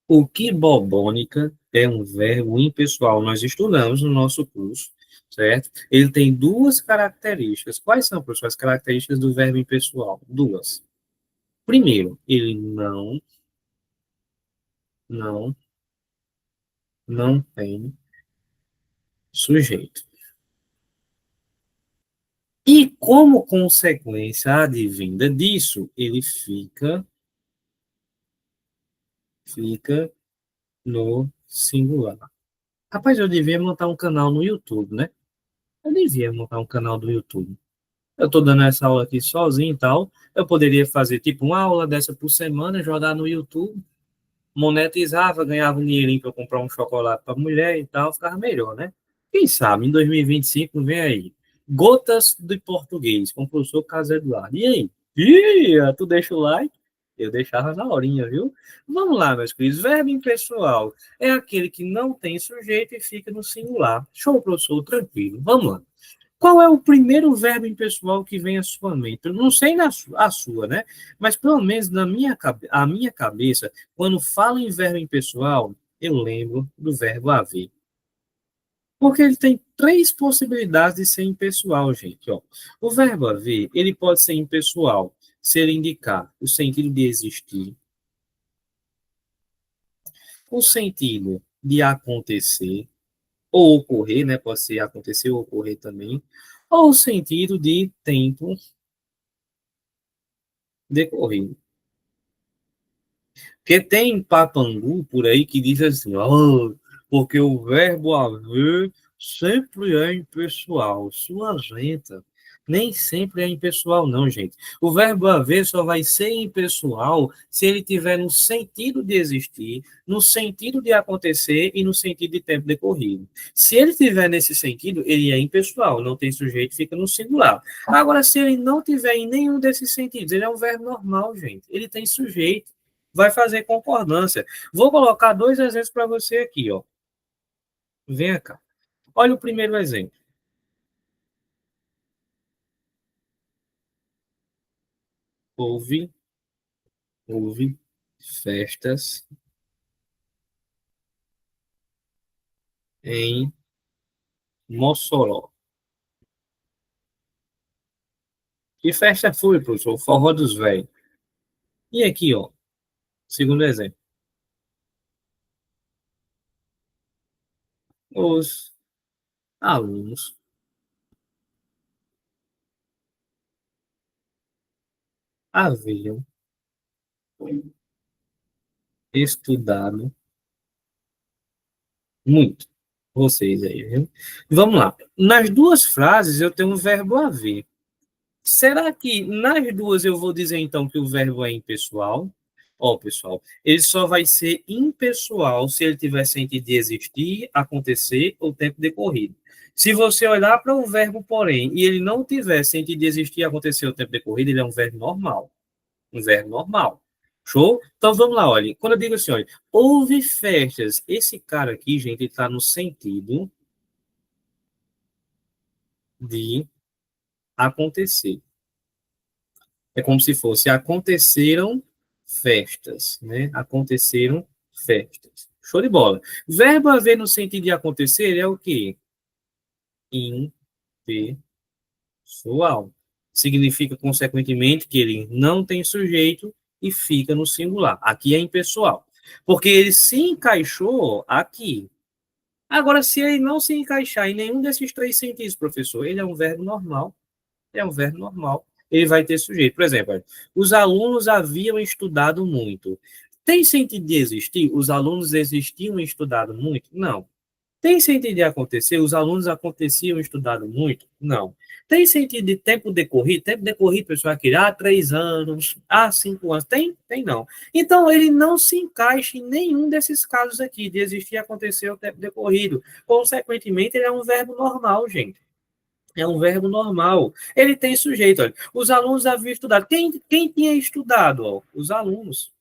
Speaker 1: o que bobônica é um verbo impessoal? Nós estudamos no nosso curso, certo? Ele tem duas características. Quais são, professor, as características do verbo impessoal? Duas. Primeiro, ele não, não tem sujeito. E como consequência advinda disso, ele fica no singular. Rapaz, eu devia montar um canal no YouTube, né? Eu devia montar um canal do YouTube. Eu estou dando essa aula aqui sozinho e tal. Eu poderia fazer tipo uma aula dessa por semana, jogar no YouTube, monetizava, ganhava um dinheirinho para comprar um chocolate para a mulher e tal, ficava melhor, né? Quem sabe, em 2025 vem aí. Gotas de Português, com o professor Carlos Eduardo. E aí? Tu deixa o like? Eu deixava na horinha, viu? Vamos lá, meus queridos. Verbo impessoal é aquele que não tem sujeito e fica no singular. Show, professor, tranquilo. Vamos lá. Qual é o primeiro verbo impessoal que vem à sua mente? Eu não sei a sua, né? Mas pelo menos a minha cabeça, quando falo em verbo impessoal, eu lembro do verbo haver. Porque ele tem três possibilidades de ser impessoal, gente. Ó. O verbo haver, ele pode ser impessoal se ele indicar o sentido de existir, o sentido de acontecer, ou ocorrer, né? Pode ser acontecer ou ocorrer também, ou o sentido de tempo decorrido. Porque tem papangu por aí que diz assim, oh, porque o verbo haver sempre é impessoal. Sua jenta. Nem sempre é impessoal, não, gente. O verbo haver só vai ser impessoal se ele tiver no sentido de existir, no sentido de acontecer e no sentido de tempo decorrido. Se ele tiver nesse sentido, ele é impessoal, não tem sujeito, fica no singular. Agora, se ele não tiver em nenhum desses sentidos, ele é um verbo normal, gente. Ele tem sujeito, vai fazer concordância. Vou colocar dois exemplos para você aqui, ó. Venha cá. Olha o primeiro exemplo. Houve, houve festas em Mossoró. Que festa foi, professor? Forró dos Velhos. E aqui, ó, segundo exemplo. Os alunos haviam estudado muito. Vocês aí, viu? Vamos lá. Nas duas frases eu tenho um verbo haver. Será que nas duas eu vou dizer então que o verbo é impessoal? Ó, pessoal, ele só vai ser impessoal se ele tiver sentido de existir, acontecer ou tempo decorrido. Se você olhar para o verbo porém e ele não tiver sentido de existir, acontecer ou tempo decorrido, ele é um verbo normal. Um verbo normal. Show? Então vamos lá, olha. Quando eu digo assim, olha, houve festas, esse cara aqui, gente, está no sentido de acontecer. É como se fosse aconteceram festas, né? Aconteceram festas. Show de bola. Verbo haver no sentido de acontecer é o quê? Impessoal. Significa, consequentemente, que ele não tem sujeito e fica no singular. Aqui é impessoal. Porque ele se encaixou aqui. Agora, se ele não se encaixar em nenhum desses três sentidos, professor, ele é um verbo normal, é um verbo normal, ele vai ter sujeito. Por exemplo, os alunos haviam estudado muito. Tem sentido de existir? Os alunos existiam e estudado muito? Não. Tem sentido de acontecer? Os alunos aconteciam e estudado muito? Não. Tem sentido de tempo decorrido? Tempo decorrido, pessoal, aqui, 3 anos, 5 anos. Tem? Tem não. Então, ele não se encaixa em nenhum desses casos aqui, de existir, acontecer ou tempo decorrido. Consequentemente, ele é um verbo normal, gente. É um verbo normal. Ele tem sujeito. Olha. Os alunos haviam estudado. Quem tinha estudado? Ó? Os alunos.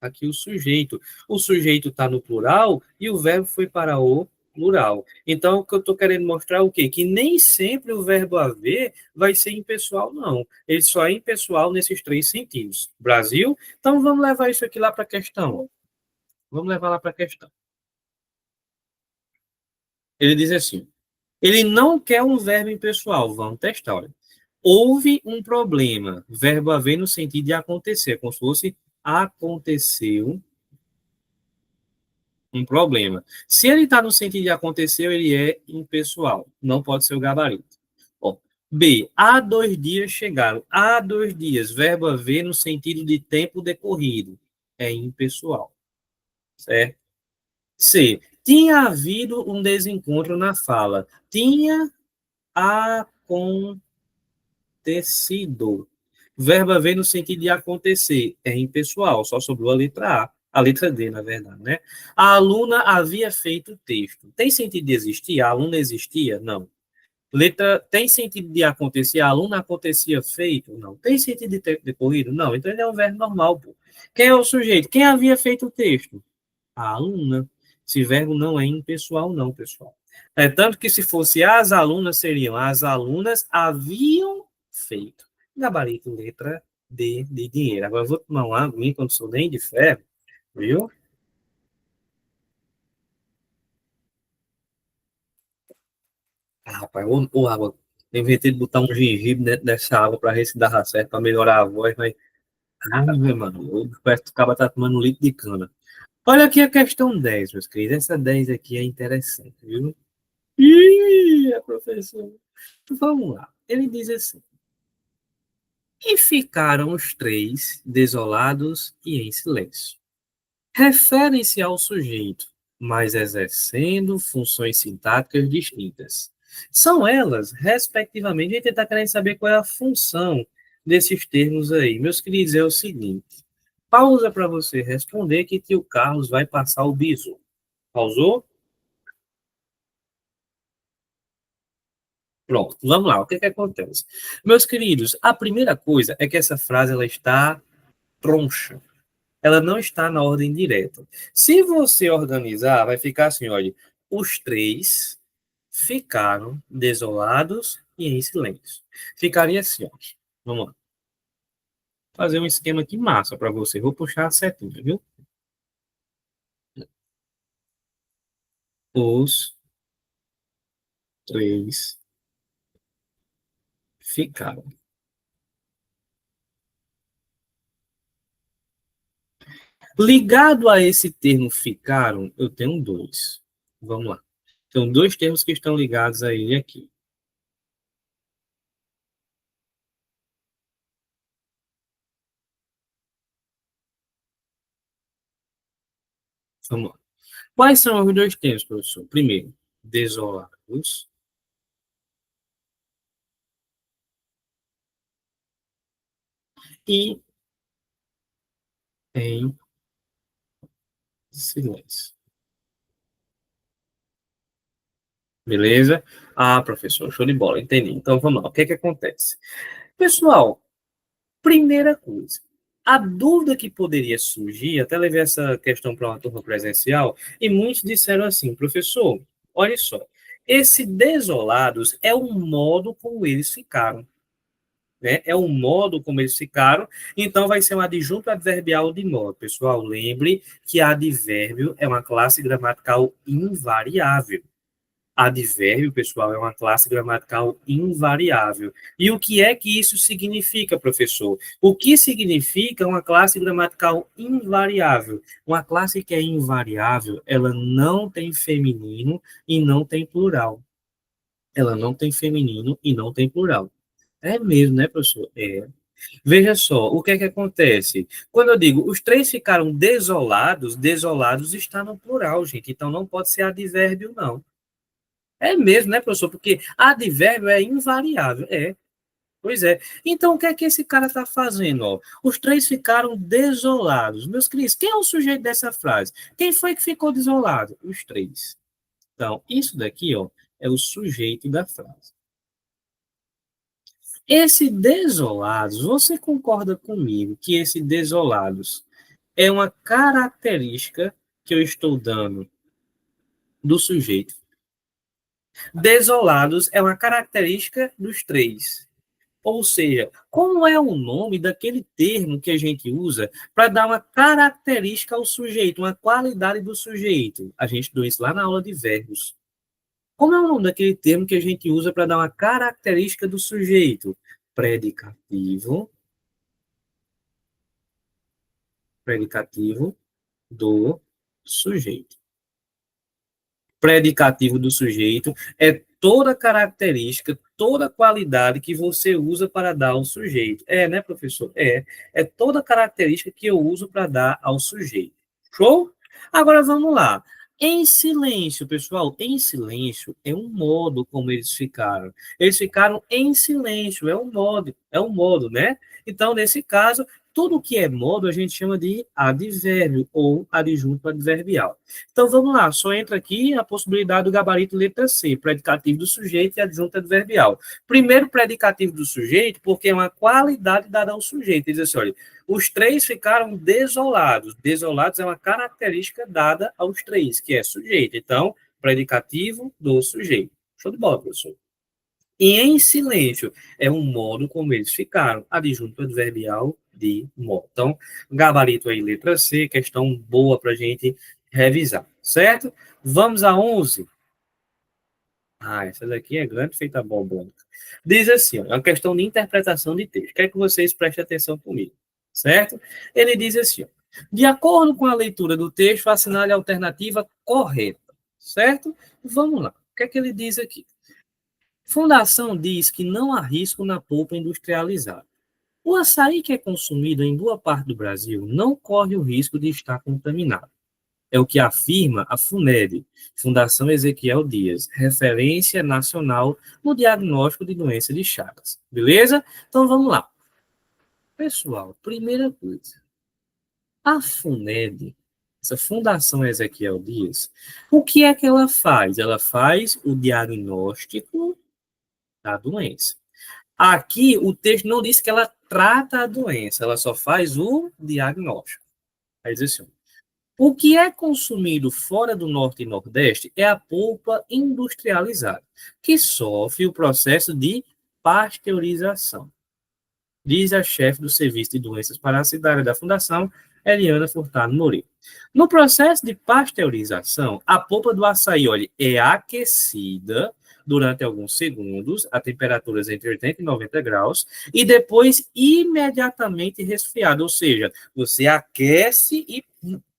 Speaker 1: Aqui o sujeito. O sujeito está no plural e o verbo foi para o plural. Então, o que eu estou querendo mostrar é o quê? Que nem sempre o verbo haver vai ser impessoal, não. Ele só é impessoal nesses três sentidos. Brasil? Então, vamos levar isso aqui lá para a questão. Vamos levar lá para a questão. Ele diz assim: ele não quer um verbo impessoal. Vamos testar, olha. Houve um problema. Verbo haver no sentido de acontecer, como se fosse aconteceu um problema. Se ele está no sentido de aconteceu, ele é impessoal. Não pode ser o gabarito. Ó, B, há 2 dias chegaram. Há 2 dias, verbo haver no sentido de tempo decorrido. É impessoal, certo? C, tinha havido um desencontro na fala. Tinha acontecido. Verbo haver no sentido de acontecer. É impessoal, só sobrou a letra A. A letra D, na verdade, né? A aluna havia feito o texto. Tem sentido de existir? A aluna existia? Não. Letra tem sentido de acontecer? A aluna acontecia feito? Não. Tem sentido de ter decorrido? Não. Então ele é um verbo normal, pô. Quem é o sujeito? Quem havia feito o texto? A aluna. Esse verbo não é impessoal, não, pessoal. É tanto que se fosse as alunas, seriam as alunas haviam feito. Gabarito, letra D de dinheiro. Agora eu vou tomar uma aguinha quando sou nem de ferro, viu? Ah, rapaz, ô água. Eu inventei de botar um gengibre dentro dessa água para ver se dava certo, para melhorar a voz, mas. Ah, meu mano, parece que o cara tá tomando um litro de cana. Olha aqui a questão 10, meus queridos. Essa 10 aqui é interessante, viu? Ih, a professora. Vamos lá. Ele diz assim: e ficaram os três desolados e em silêncio. Referem-se ao sujeito, mas exercendo funções sintáticas distintas. São elas, respectivamente, a gente está querendo saber qual é a função desses termos aí. Meus queridos, é o seguinte: pausa para você responder que tio Carlos vai passar o biso. Pausou? Pronto, vamos lá. O que acontece? Meus queridos, a primeira coisa é que essa frase ela está troncha. Ela não está na ordem direta. Se você organizar, vai ficar assim, olha, os três ficaram desolados e em silêncio. Ficaria assim, ó. Vamos lá. Fazer um esquema aqui massa para você. Vou puxar a setinha, viu? Os três ficaram. Ligado a esse termo ficaram, eu tenho dois. Vamos lá. São dois termos que estão ligados a ele aqui. Vamos lá. Quais são os dois termos, professor? Primeiro, desolados e em silêncio. Beleza? Ah, professor, show de bola, entendi. Então vamos lá, o que acontece? Pessoal, primeira coisa, a dúvida que poderia surgir, até levei essa questão para uma turma presencial, e muitos disseram assim, professor, olha só, esse desolados é o modo como eles ficaram. Né? É o modo como eles ficaram, então vai ser um adjunto adverbial de modo. Pessoal, lembre que advérbio é uma classe gramatical invariável. Advérbio, pessoal, é uma classe gramatical invariável. E o que é que isso significa, professor? O que significa uma classe gramatical invariável? Uma classe que é invariável, ela não tem feminino e não tem plural. Ela não tem feminino e não tem plural. É mesmo, né, professor? É. Veja só, o que é que acontece? Quando eu digo os três ficaram desolados, desolados está no plural, gente. Então não pode ser advérbio, não. É mesmo, né, professor? Porque advérbio é invariável. É. Pois é. Então, o que é que esse cara está fazendo? Ó? Os três ficaram desolados. Meus queridos, quem é o sujeito dessa frase? Quem foi que ficou desolado? Os três. Então, isso daqui, ó, é o sujeito da frase. Esse desolados, você concorda comigo que esse desolados é uma característica que eu estou dando do sujeito? Desolados é uma característica dos três. Ou seja, como é o nome daquele termo que a gente usa para dar uma característica ao sujeito, uma qualidade do sujeito? A gente deu isso lá na aula de verbos. Como é o nome daquele termo que a gente usa para dar uma característica do sujeito? Predicativo, predicativo do sujeito. Predicativo do sujeito é toda característica, toda a qualidade que você usa para dar ao sujeito. É, né, professor? É toda a característica que eu uso para dar ao sujeito. Show? Agora vamos lá. Em silêncio, pessoal, em silêncio é um modo como eles ficaram. Eles ficaram em silêncio, é um modo, né? Então, nesse caso, tudo que é modo a gente chama de advérbio ou adjunto adverbial. Então, vamos lá, só entra aqui a possibilidade do gabarito letra C, predicativo do sujeito e adjunto adverbial. Primeiro, predicativo do sujeito, porque é uma qualidade dada ao sujeito. Ele diz assim, olha, os três ficaram desolados. Desolados é uma característica dada aos três, que é sujeito. Então, predicativo do sujeito. Show de bola, professor. E em silêncio é um modo como eles ficaram. Adjunto adverbial de modo. Então, gabarito aí, letra C, questão boa para a gente revisar, certo? Vamos a 11. Essa daqui é grande, feita bomba. Diz assim, ó, é uma questão de interpretação de texto. Quero que vocês prestem atenção comigo, certo? Ele diz assim, ó, de acordo com a leitura do texto, assinale a alternativa correta, certo? Vamos lá. O que é que ele diz aqui? Fundação diz que não há risco na polpa industrializada. O açaí que é consumido em boa parte do Brasil não corre o risco de estar contaminado. É o que afirma a FUNED, Fundação Ezequiel Dias, referência nacional no diagnóstico de doença de Chagas. Beleza? Então vamos lá. Pessoal, primeira coisa. A FUNED, essa Fundação Ezequiel Dias, o que é que ela faz? Ela faz o diagnóstico da doença. Aqui, o texto não diz que ela trata a doença, ela só faz o diagnóstico. Aí diz assim, o que é consumido fora do Norte e Nordeste é a polpa industrializada, que sofre o processo de pasteurização, diz a chefe do Serviço de Doenças Parasitárias da Fundação, Eliana Furtado Moreira. No processo de pasteurização, a polpa do açaí, olha, é aquecida durante alguns segundos, a temperaturas entre 80 e 90 graus, e depois imediatamente resfriada, ou seja, você aquece e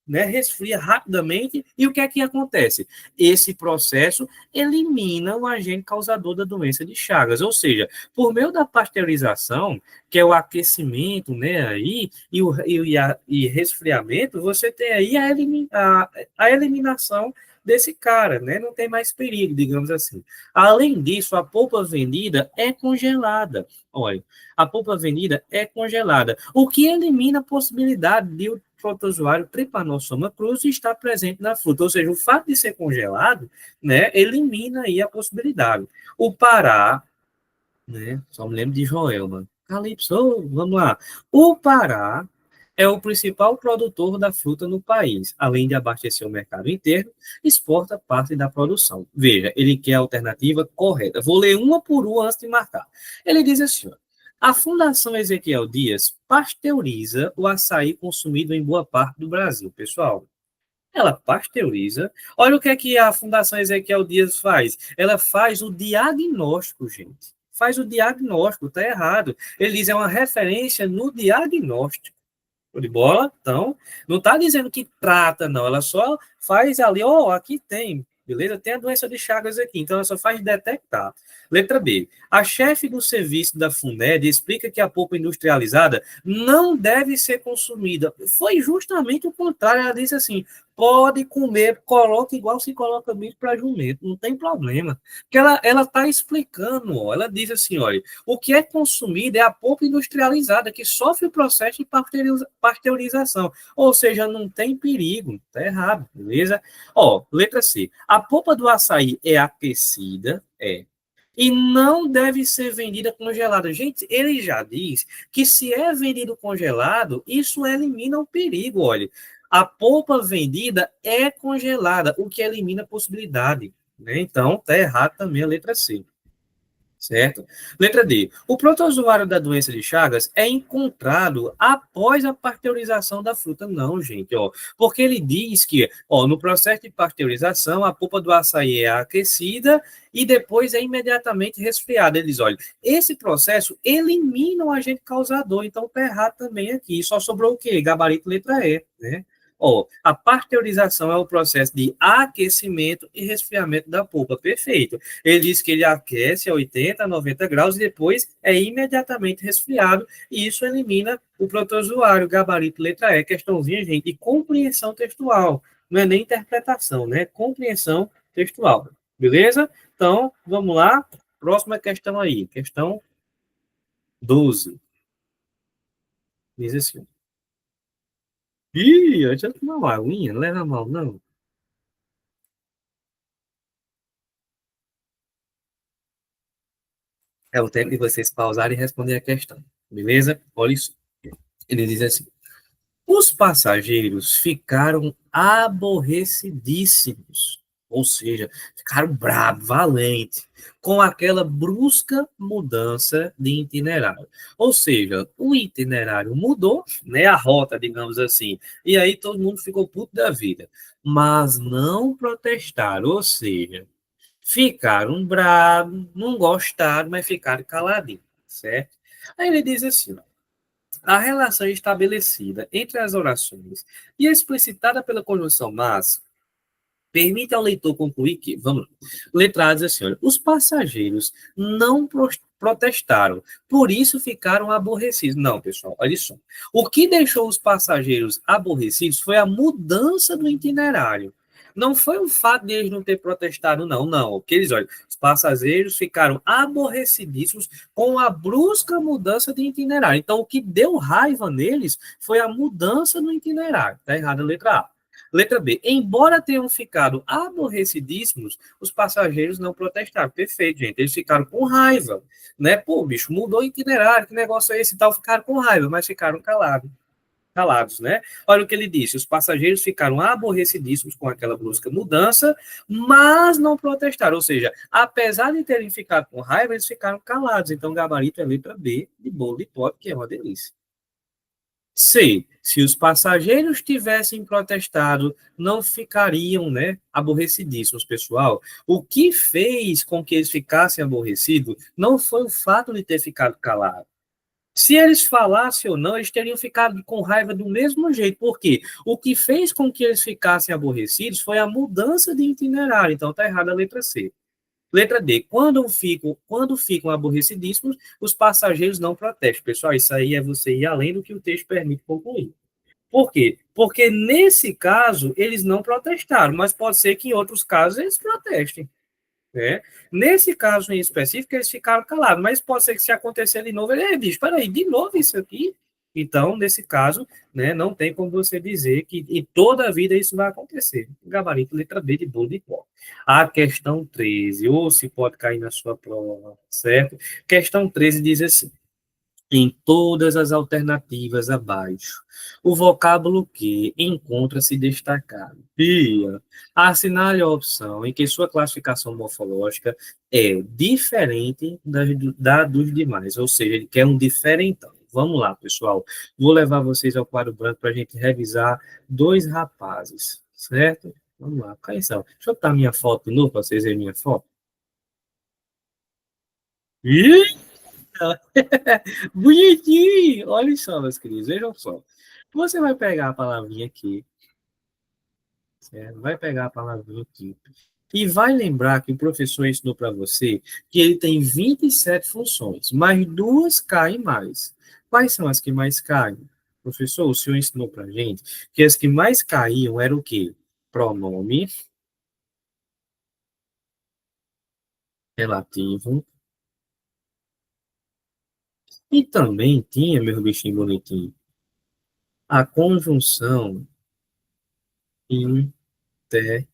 Speaker 1: resfria rapidamente, e o que é que acontece? Esse processo elimina o agente causador da doença de Chagas, ou seja, por meio da pasteurização, que é o aquecimento, aí, e resfriamento, você tem aí a eliminação desse cara, não tem mais perigo, digamos assim. Além disso, a polpa vendida é congelada. Olha, a polpa vendida é congelada, o que elimina a possibilidade de o protozoário Trypanosoma cruzi estar presente na fruta, ou seja, o fato de ser congelado, elimina aí a possibilidade. O Pará, só me lembro de Joelma. Calypso, vamos lá. O Pará é o principal produtor da fruta no país. Além de abastecer o mercado inteiro, exporta parte da produção. Veja, ele quer a alternativa correta. Vou ler uma por uma antes de marcar. Ele diz assim, ó, a Fundação Ezequiel Dias pasteuriza o açaí consumido em boa parte do Brasil. Pessoal, ela pasteuriza. Olha o que é que a Fundação Ezequiel Dias faz. Ela faz o diagnóstico, gente. Faz o diagnóstico, está errado. Ele diz, é uma referência no diagnóstico. De bola, então, não está dizendo que trata, não, ela só faz ali, aqui tem, beleza? Tem a doença de Chagas aqui, então ela só faz detectar. Letra B. A chefe do serviço da FUNED explica que a polpa industrializada não deve ser consumida. Foi justamente o contrário, ela disse assim, pode comer, coloca igual se coloca milho para jumento, não tem problema. Porque ela está explicando, ela diz assim, olha, o que é consumido é a polpa industrializada, que sofre o processo de pasteurização. Ou seja, não tem perigo, tá errado, beleza? Letra C. A polpa do açaí é aquecida, e não deve ser vendida congelada. Gente, ele já diz que se é vendido congelado, isso elimina o perigo, olha. A polpa vendida é congelada, o que elimina a possibilidade. Então, está errado também a letra C. Certo? Letra D. O protozoário da doença de Chagas é encontrado após a pasteurização da fruta. Não, gente, porque ele diz que, no processo de pasteurização, a polpa do açaí é aquecida e depois é imediatamente resfriada. Ele diz, olha, esse processo elimina o agente causador, então está errado também aqui. Só sobrou o quê? Gabarito letra E, Ó, a pasteurização é o processo de aquecimento e resfriamento da polpa. Perfeito. Ele diz que ele aquece a 80, 90 graus e depois é imediatamente resfriado, e isso elimina o protozoário. Gabarito letra E, questãozinha, gente, de compreensão textual. Não é nem interpretação, né? Compreensão textual. Beleza? Então, vamos lá. Próxima questão aí. Questão 12. Diz assim. Ih, eu já tomei uma aguinha, não leva mal, não. É o tempo de vocês pausarem e responder a questão. Beleza? Olha isso. Ele diz assim: os passageiros ficaram aborrecidíssimos, ou seja, ficaram bravos, valentes, com aquela brusca mudança de itinerário. Ou seja, o itinerário mudou, né, a rota, digamos assim, e aí todo mundo ficou puto da vida, mas não protestaram, ou seja, ficaram bravos, não gostaram, mas ficaram caladinhos, certo? Aí ele diz assim, ó, a relação estabelecida entre as orações e explicitada pela conjunção mas permite ao leitor concluir que, vamos lá, letrados assim, olha, os passageiros não protestaram, por isso ficaram aborrecidos. Não, pessoal, olha só. O que deixou os passageiros aborrecidos foi a mudança do itinerário. Não foi o fato de eles não ter protestado, não, não. O que eles, olha, os passageiros ficaram aborrecidíssimos com a brusca mudança de itinerário. Então, o que deu raiva neles foi a mudança no itinerário. Está errada a letra A. Letra B. Embora tenham ficado aborrecidíssimos, os passageiros não protestaram. Perfeito, gente. Eles ficaram com raiva, né? Pô, bicho, mudou o itinerário, que negócio é esse e tal? Ficaram com raiva, mas ficaram calados, né? Olha o que ele disse: os passageiros ficaram aborrecidíssimos com aquela brusca mudança, mas não protestaram. Ou seja, apesar de terem ficado com raiva, eles ficaram calados. Então, gabarito é letra B, de bolo de pote, que é uma delícia. C. Se os passageiros tivessem protestado, não ficariam, né, aborrecidíssimos, pessoal. O que fez com que eles ficassem aborrecidos não foi o fato de ter ficado calado. Se eles falassem ou não, eles teriam ficado com raiva do mesmo jeito. Por quê? O que fez com que eles ficassem aborrecidos foi a mudança de itinerário. Então, está errada a letra C. Letra D. Quando ficam aborrecidíssimos, os passageiros não protestam. Pessoal, isso aí é você ir além do que o texto permite concluir. Por quê? Porque nesse caso eles não protestaram, mas pode ser que em outros casos eles protestem. Né? Nesse caso em específico, eles ficaram calados, mas pode ser que se acontecer de novo, ele, bicho, peraí, de novo isso aqui? Então, nesse caso, né, não tem como você dizer que em toda a vida isso vai acontecer. Gabarito, letra B de bolo de pó. A questão 13, ou se pode cair na sua prova, certo? Questão 13 diz assim: em todas as alternativas abaixo, o vocábulo que encontra-se destacado. Pia, assinale a opção em que sua classificação morfológica é diferente da dos demais, ou seja, ele quer um diferentão. Vamos lá, pessoal. Vou levar vocês ao quadro branco para a gente revisar dois rapazes, certo? Vamos lá, quais são? Deixa eu botar minha foto de novo para vocês verem minha foto. Ih! Bonitinho! Olha só, meus queridos, vejam só. Você vai pegar a palavrinha aqui, certo? Vai pegar a palavrinha aqui. E vai lembrar que o professor ensinou para você que ele tem 27 funções, mas duas caem mais. Quais são as que mais caem? Professor, o senhor ensinou para a gente que as que mais caíam eram o quê? Pronome relativo. E também tinha, meu bichinho bonitinho, a conjunção integrante,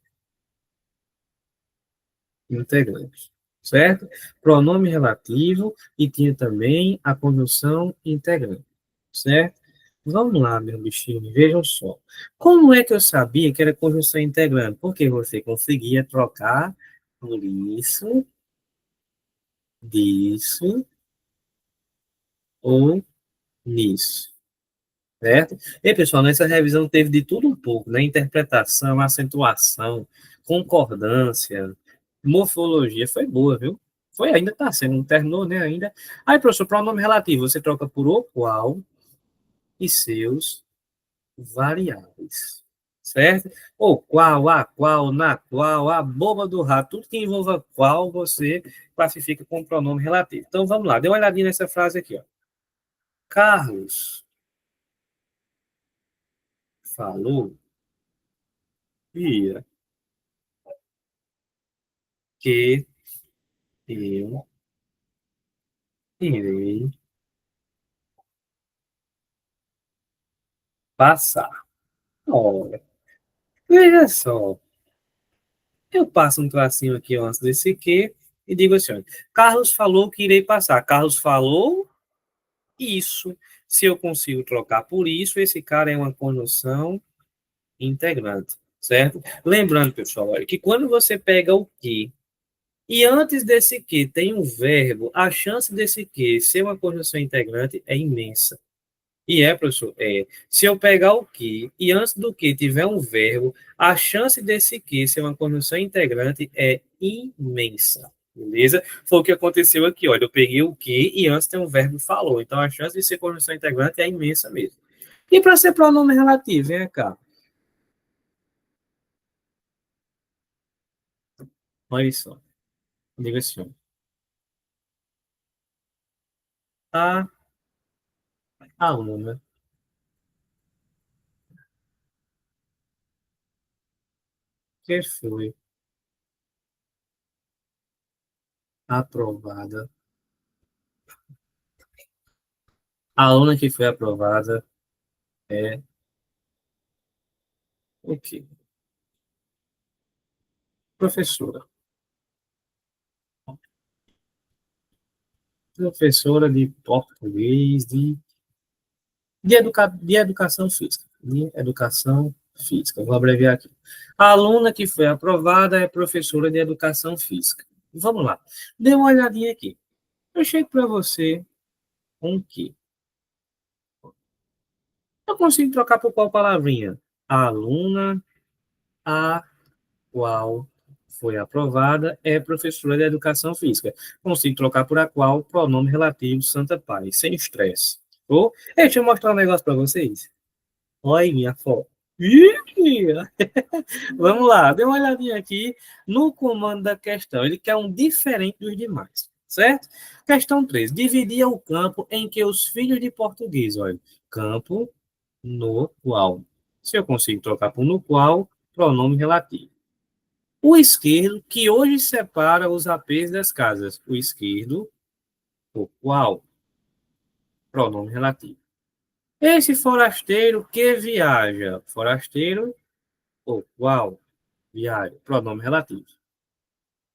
Speaker 1: certo? Pronome relativo e tinha também a conjunção integrante, certo? Vamos lá, meu bichinho, vejam só. Como é que eu sabia que era conjunção integrante? Porque você conseguia trocar por isso, disso ou nisso. Certo? E, pessoal, nessa revisão teve de tudo um pouco, né? Interpretação, acentuação, concordância, morfologia. Foi boa, viu? Foi, ainda está sendo, não terminou, né? Ainda. Aí, professor, pronome relativo, você troca por o qual e seus variáveis. certo? Ou qual, a qual, na qual, a boba do rato, tudo que envolva qual, você classifica como pronome relativo. Então, vamos lá, dê uma olhadinha nessa frase aqui, ó. Carlos falou ia que eu irei passar. Olha, veja só, eu passo um tracinho aqui antes desse que e digo assim, olha, Carlos falou que irei passar. Carlos falou isso. Se eu consigo trocar por isso, esse cara é uma conjunção integrante, certo? Lembrando, pessoal, olha, que quando você pega o que e antes desse que tem um verbo, a chance desse que ser uma conjunção integrante é imensa. E é, professor, é. Se eu pegar o que e antes do que tiver um verbo, a chance desse que ser uma conjunção integrante é imensa. Beleza? Foi o que aconteceu aqui, olha. Eu peguei o que e antes tem um verbo falou. Então a chance de ser conjunção integrante é imensa mesmo. E para ser pronome relativo, vem cá. Olha só. Diga assim. A aluna que foi aprovada. A aluna que foi aprovada é o quê? Professora. Professora de português, de educação física. De educação física. Vou abreviar aqui. A aluna que foi aprovada é professora de educação física. Vamos lá. Dê uma olhadinha aqui. Eu chego para você com o quê? Eu consigo trocar por qual palavrinha? A aluna, a qual foi aprovada é professora de educação física. Consigo trocar por a qual pronome relativo Santa Paz, sem estresse. Oh, deixa eu mostrar um negócio para vocês. Olha minha foto. Ih, vamos lá, dê uma olhadinha aqui no comando da questão. Ele quer um diferente dos demais, certo? Questão 3. Dividia o campo em que os filhos de português, olha, campo no qual. Se eu consigo trocar por no qual, pronome relativo. O esquerdo, que hoje separa os APs das casas. O esquerdo, o qual, pronome relativo. Esse forasteiro que viaja. Forasteiro, o qual viaja. Pronome relativo.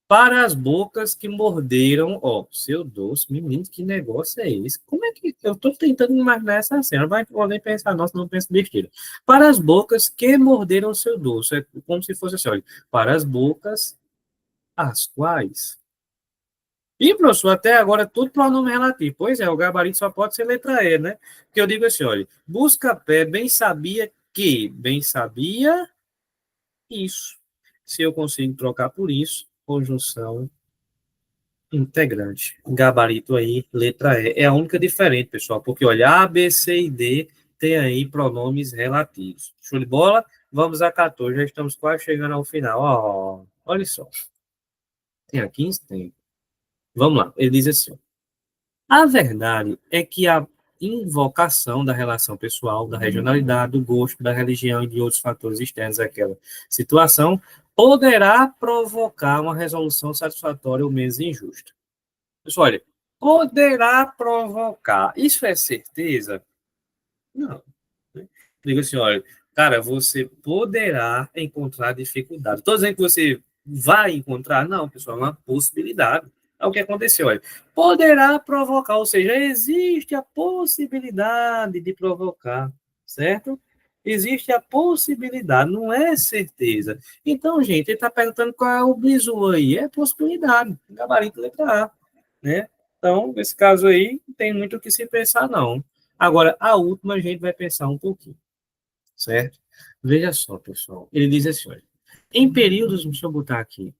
Speaker 1: Para as bocas que morderam, ó, seu doce, menino, que negócio é esse? Como é que eu estou tentando imaginar essa cena? Vai poder pensar, nossa, não penso besteira. Para as bocas que morderam seu doce, é como se fosse assim, olha, para as bocas as quais. E, professor, até agora tudo pronome relativo. Pois é, o gabarito só pode ser letra E, né? Porque eu digo assim, olha, busca-pé bem sabia isso. Se eu consigo trocar por isso, conjunção integrante. Gabarito aí, letra E. É a única diferente, pessoal, porque olha, A, B, C e D tem aí pronomes relativos. Show de bola? Vamos a 14, já estamos quase chegando ao final. Ó, olha só. Tem a 15? Tem. Vamos lá. Ele diz assim, a verdade é que a invocação da relação pessoal, da regionalidade, do gosto, da religião e de outros fatores externos àquela situação poderá provocar uma resolução satisfatória ou menos injusta. Pessoal, olha, poderá provocar. Isso é certeza? Não. Né? Digo assim, olha, cara, você poderá encontrar dificuldade. Estou dizendo que você vai encontrar? Não, pessoal, é uma possibilidade. É o que aconteceu, olha. Poderá provocar, ou seja, existe a possibilidade de provocar, certo? Existe a possibilidade, não é certeza. Então, gente, ele está perguntando qual é o bizu aí. É possibilidade, gabarito letra A, né? Então, nesse caso aí, não tem muito o que se pensar, não. Agora, a última a gente vai pensar um pouquinho, certo? Veja só, pessoal. Ele diz assim, olha, em períodos, deixa eu botar aqui,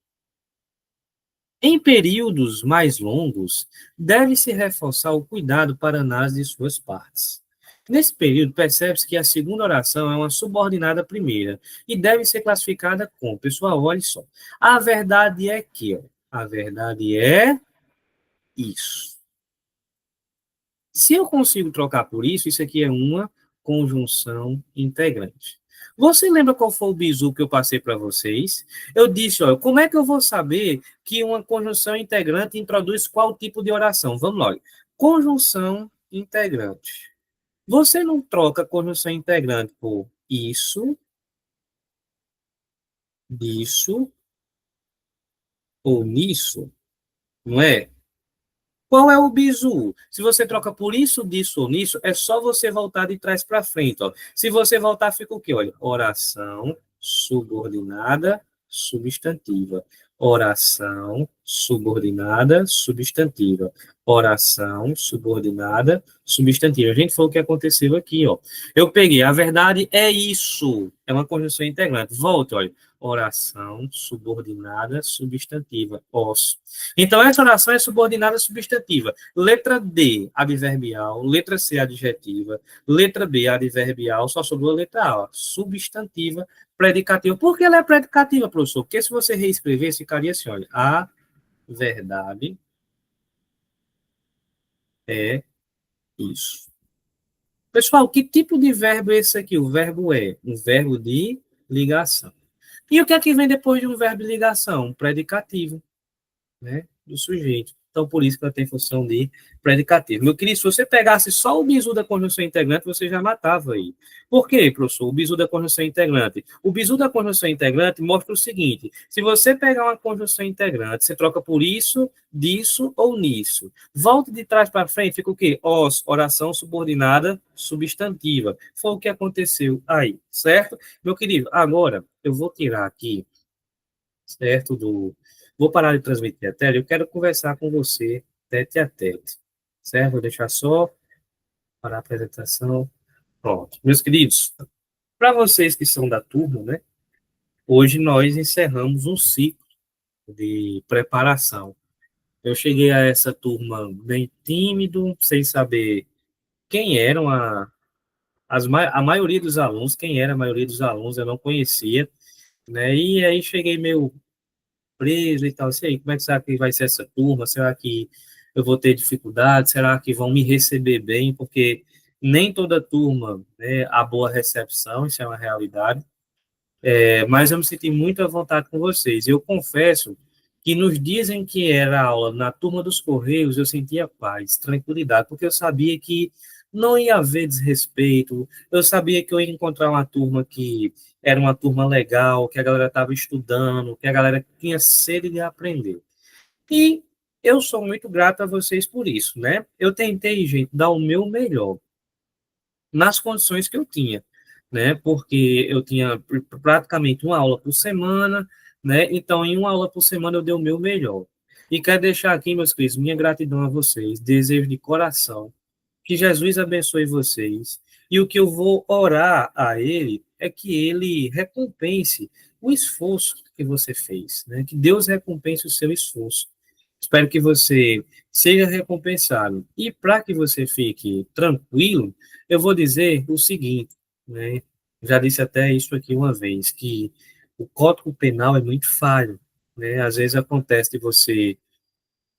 Speaker 1: em períodos mais longos, deve-se reforçar o cuidado para a análise de suas partes. Nesse período, percebe-se que a segunda oração é uma subordinada à primeira e deve ser classificada como, pessoal, olha só, a verdade é que, ó, a verdade é isso. Se eu consigo trocar por isso, isso aqui é uma conjunção integrante. Você lembra qual foi o bizu que eu passei para vocês? Eu disse, olha, como é que eu vou saber que uma conjunção integrante introduz qual tipo de oração? Vamos lá. Olha. Conjunção integrante. Você não troca conjunção integrante por isso, disso ou nisso, não é? Qual é o bizu? Se você troca por isso, disso ou nisso, é só você voltar de trás para frente. Ó. Se você voltar, fica o quê? Olha, oração subordinada substantiva. Oração subordinada substantiva. Oração subordinada substantiva. A gente falou o que aconteceu aqui, ó. Eu peguei, a verdade é isso. É uma conjunção integrante. Volta, olha. Oração subordinada substantiva. Os. Então, essa oração é subordinada substantiva. Letra D, adverbial. Letra C, adjetiva. Letra B, adverbial. Só sobrou a letra A, ó, substantiva, predicativa. Por que ela é predicativa, professor? Porque se você reescrever, ficaria assim, olha. A verdade é isso. Pessoal, que tipo de verbo é esse aqui? O verbo é um verbo de ligação. E o que é que vem depois de um verbo de ligação? Um predicativo. Né, do sujeito. Então, por isso que ela tem função de predicativo. Meu querido, se você pegasse só o bizu da conjunção integrante, você já matava aí. Por quê, professor? O bizu da conjunção integrante. O bizu da conjunção integrante mostra o seguinte: se você pegar uma conjunção integrante, você troca por isso, disso ou nisso. Volta de trás para frente, fica o quê? Os, oração subordinada substantiva. Foi o que aconteceu aí, certo? Meu querido, agora eu vou tirar aqui, certo, Vou parar de transmitir a tela, eu quero conversar com você tete a tete, certo? Vou deixar só para a apresentação. Pronto. Meus queridos, para vocês que são da turma, né? Hoje nós encerramos um ciclo de preparação. Eu cheguei a essa turma bem tímido, sem saber quem eram a maioria dos alunos, quem era a maioria dos alunos eu não conhecia, né? E aí cheguei meio preso e tal. Sei, como é que será que vai ser essa turma? Será que eu vou ter dificuldade? Será que vão me receber bem? Porque nem toda turma, né, há boa recepção, isso é uma realidade. Mas eu me senti muito à vontade com vocês. Eu confesso que nos dias em que era aula na turma dos Correios, eu sentia paz, tranquilidade, porque eu sabia que não ia haver desrespeito, eu sabia que eu ia encontrar uma turma que era uma turma legal, que a galera estava estudando, que a galera tinha sede de aprender. E eu sou muito grato a vocês por isso, né? Eu tentei, gente, dar o meu melhor nas condições que eu tinha, né? Porque eu tinha praticamente uma aula por semana, né? Então, em uma aula por semana eu dei o meu melhor. E quero deixar aqui, meus queridos, minha gratidão a vocês, desejo de coração que Jesus abençoe vocês. E o que eu vou orar a Ele é que Ele recompense o esforço que você fez, né? Que Deus recompense o seu esforço. Espero que você seja recompensado. E para que você fique tranquilo, eu vou dizer o seguinte, né? Já disse até isso aqui uma vez, que o Código Penal é muito falho, né? Às vezes acontece de você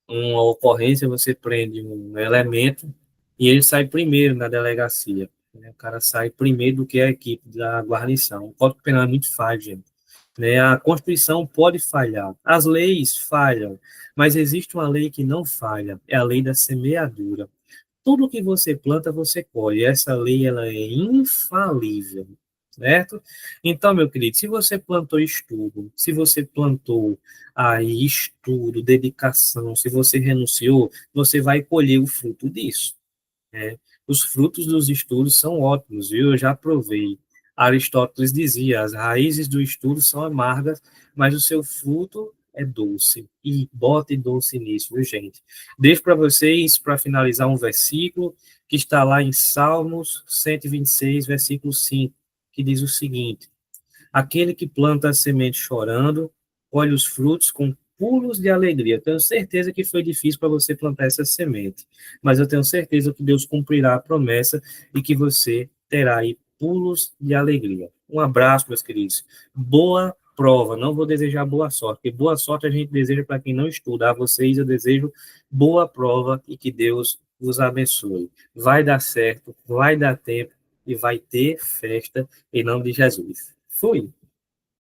Speaker 1: uma ocorrência, você prende um elemento e ele sai primeiro na delegacia. Né? O cara sai primeiro do que a equipe da guarnição. O Código Penal é muito falho, gente. Né? A Constituição pode falhar, as leis falham, mas existe uma lei que não falha, é a lei da semeadura. Tudo que você planta, você colhe. Essa lei ela é infalível, certo? Então, meu querido, se você plantou estudo, se você plantou aí estudo, dedicação, se você renunciou, você vai colher o fruto disso. Né? Os frutos dos estudos são ótimos, viu? Eu já provei. Aristóteles dizia: as raízes do estudo são amargas, mas o seu fruto é doce. E bote doce nisso, viu, gente? Deixo para vocês, para finalizar, um versículo que está lá em Salmos 126, versículo 5, que diz o seguinte: aquele que planta a semente chorando, colhe os frutos com pulos de alegria. Eu tenho certeza que foi difícil para você plantar essa semente, mas eu tenho certeza que Deus cumprirá a promessa e que você terá aí pulos de alegria. Um abraço, meus queridos. Boa prova. Não vou desejar boa sorte, porque boa sorte a gente deseja para quem não estuda. A vocês eu desejo boa prova e que Deus os abençoe. Vai dar certo, vai dar tempo e vai ter festa em nome de Jesus. Fui.